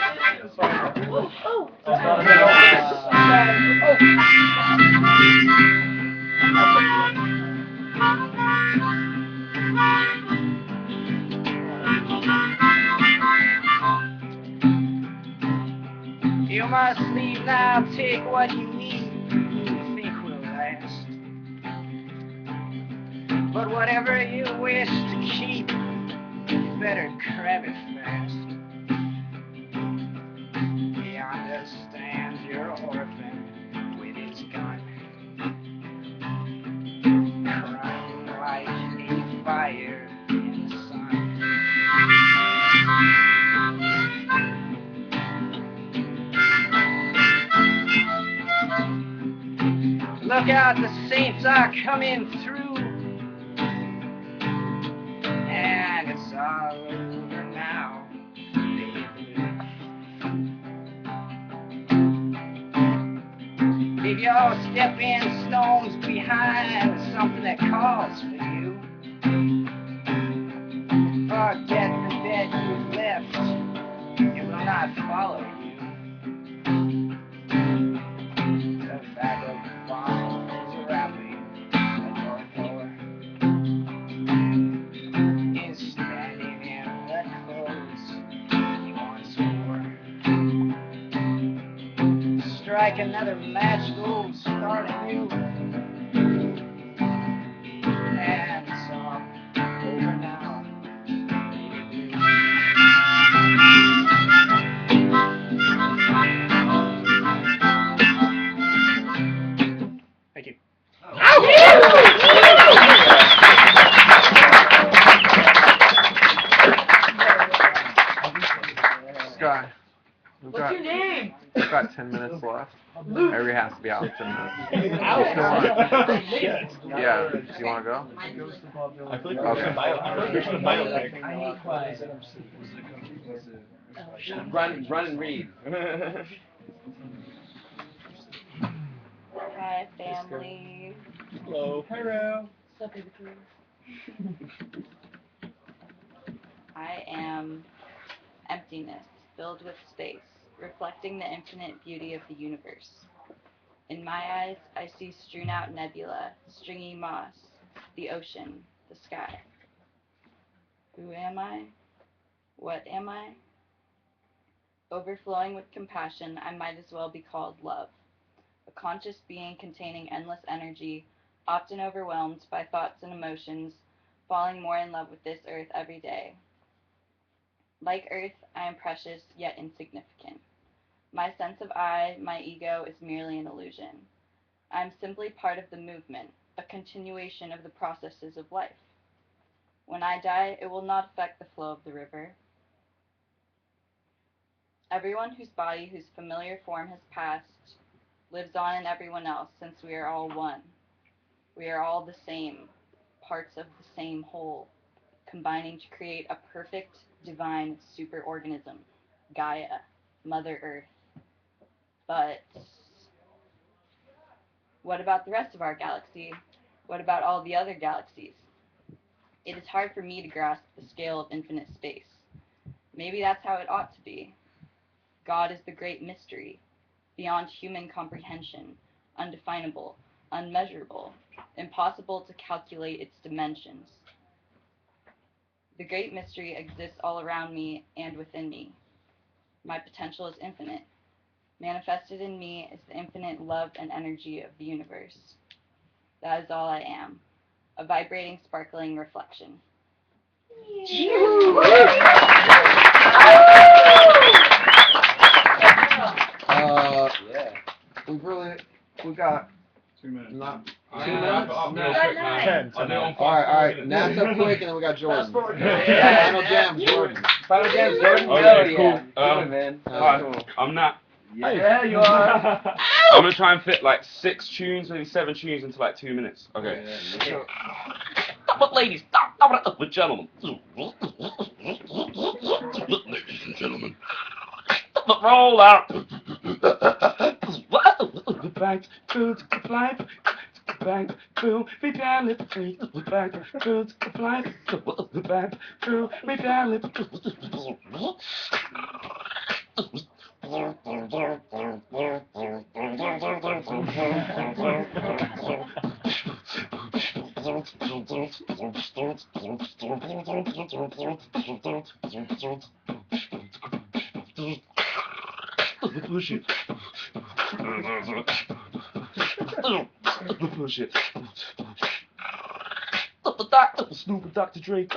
You must leave now, take what you need, you think will last. But whatever you wish to keep, you better grab it fast. He understands you're an orphan with his gun, crying like a fire in the sun. Look out, the saints are coming through, and it's all over now, baby. Leave your stepping stones behind, something that calls for you. Forget the bed you've left, it will not follow you. The vagabond is rapping at your door, is standing in the clothes he once wore. Strike another match, go start anew, and it's all over now. Thank you. Sky, What's your name? we've got 10 minutes left. Everybody has to be out in 10 minutes. Yeah, do you want to go? I feel like Okay. Run and read. Hi, family. Hello. Hello. What's up, baby? I am emptiness, filled with space, reflecting the infinite beauty of the universe. In my eyes, I see strewn out nebula, stringy moss, the ocean, the sky. Who am I? What am I? Overflowing with compassion, I might as well be called love. A conscious being containing endless energy, often overwhelmed by thoughts and emotions, falling more in love with this earth every day. Like earth, I am precious yet insignificant. My sense of I, my ego, is merely an illusion. I am simply part of the movement, a continuation of the processes of life. When I die, it will not affect the flow of the river. Everyone whose body, whose familiar form has passed, lives on in everyone else, since we are all one. We are all the same, parts of the same whole, combining to create a perfect, divine superorganism, Gaia, Mother Earth. But what about the rest of our galaxy? What about all the other galaxies? It is hard for me to grasp the scale of infinite space. Maybe that's how it ought to be. God is the great mystery, beyond human comprehension, undefinable, unmeasurable, impossible to calculate its dimensions. The great mystery exists all around me and within me. My potential is infinite. Manifested in me is the infinite love and energy of the universe. That is all I am, a vibrating, sparkling reflection. We've got 2 minutes. not 2 I'll minutes. do it quick, man. I'll do it on All right. 5 minutes. Nats up quick, and then we got Jordan. Yeah. Final jams, Jordan. Final jams, Jordan. Okay, Hell cool. yeah. Man. Alright, I'm not. Yeah, you are. I'm gonna try and fit like 6 tunes, maybe 7 tunes into like 2 minutes. Okay. Stop it, ladies. Stop it, gentlemen. Ladies and gentlemen. Roll out. Back to the life. Back to me down lip. Back to the life. Back to me down lip. Bullshit. Bullshit. Snoop and Dr. Dre.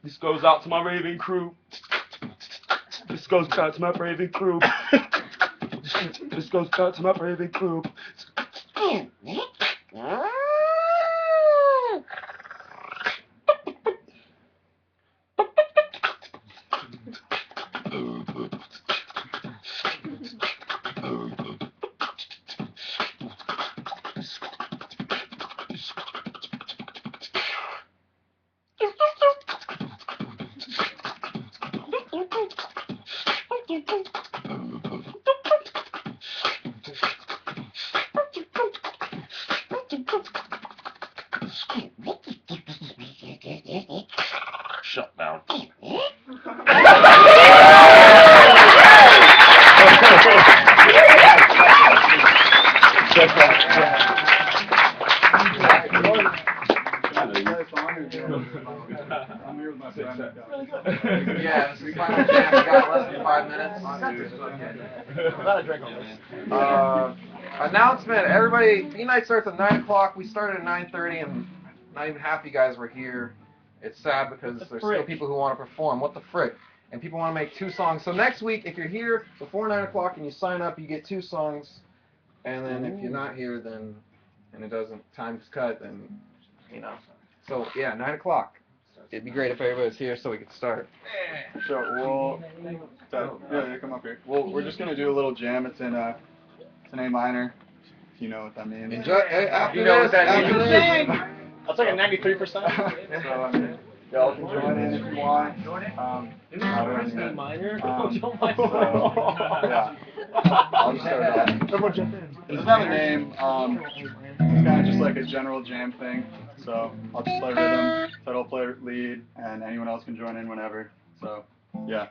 This goes out to my raving crew. This goes out to my raving crew. This goes out to my raving crew. Shut down. Yeah, this is final jam. We got less than 5 minutes. Announcement. Everybody, B-Night starts at 9 o'clock. We started at 9:30, and not even half you guys were here. It's sad because there's still people who want to perform. What the frick? And people want to make 2 songs. So next week, if you're here before 9 o'clock and you sign up, you get 2 songs. And then if you're not here, then, and it doesn't, time's cut, then, you know. So, yeah, 9 o'clock. It'd be great if everybody was here so we could start. Sure. Well, yeah, come up here. Well, we're just gonna do a little jam. It's in A minor. If you know what that means. Enjoy. After You know what that after means. this. That's like a 93%. So, I mean, y'all can join in if you want. Minor? Yeah. I'll just start off. Everyone jump in. It doesn't have a name. It's kind of just like a general jam thing. So I'll just play rhythm, Ted will play lead, and anyone else can join in whenever. So, yeah.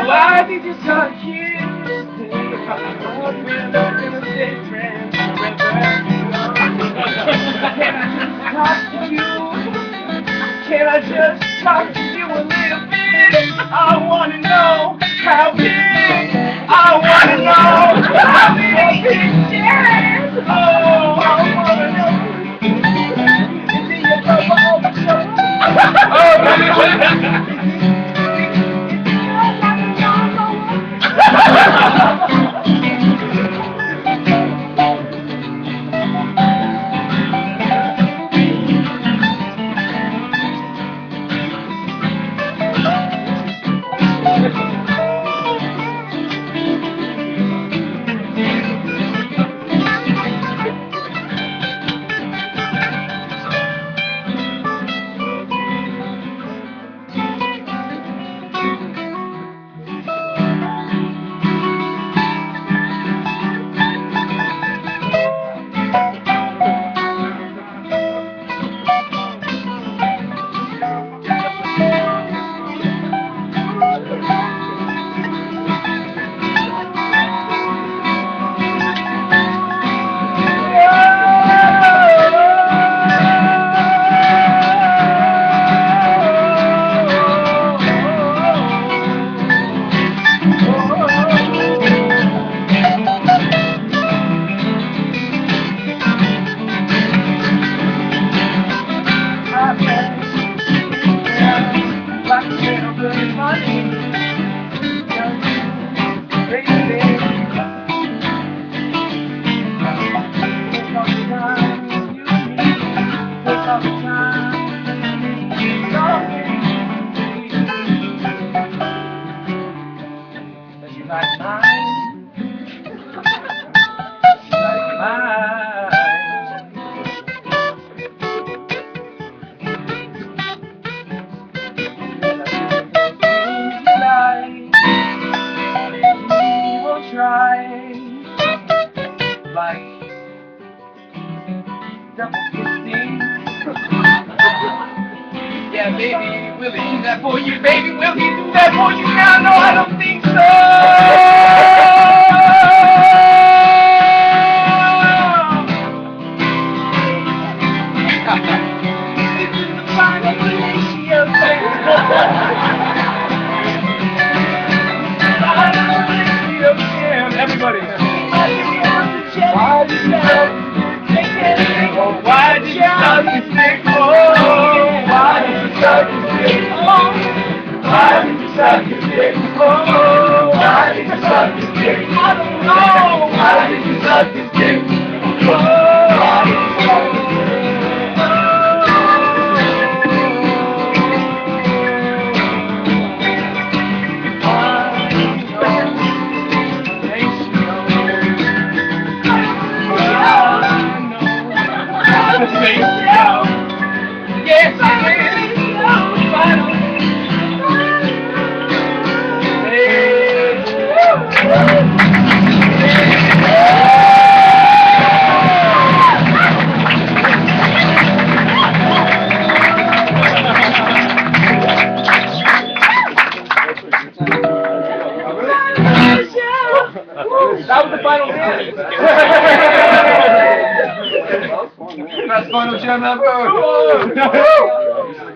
Why did you touch it? We're not gonna stay friends forever. Can I just talk to you? Can I just talk to you a little bit? I wanna know how big. I wanna know how big it is. Oh, I wanna know. Is it your brother all the trouble? Oh, yeah, baby, will he do that for you? Baby, will he do that for you now? No, I don't think so. This is the final ratio. Everybody. Why did you love me? Why did you love me? Oh, why did you suck his dick? Oh, why did you suck his dick? Oh, why did you suck his dick? I don't know. Why did you suck his dick? Oh, why did you suck his dick? Yes, I That was the final dance. Best final jam ever.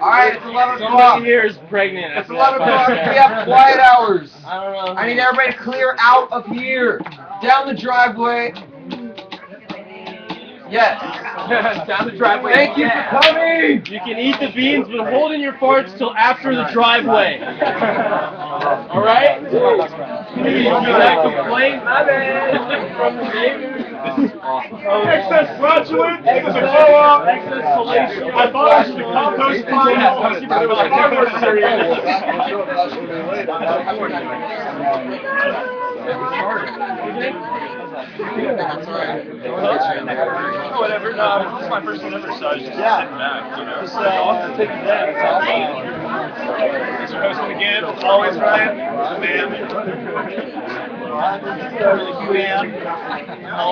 All right, it's 11 So o'clock. many years pregnant. It's 11 o'clock. We have quiet hours. I don't know. I need everybody to clear out of here. Down the driveway. Yes. Down the driveway. Thank you for coming. You can eat the beans, but hold in your farts till after the driveway. All right? Please do not complain. My bad. From the neighbors. Excess flatulence. Excess blowout. Excess salation. I thought it was the compost pile. But it was farmer cereal. Whatever. No, this is my first one ever, so I was just sitting back, you know. Just take it down. Thanks for hosting again. As always, Ryan. Man. Really man. No.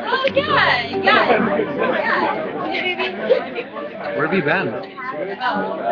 Oh, yeah. Where have you been? Oh.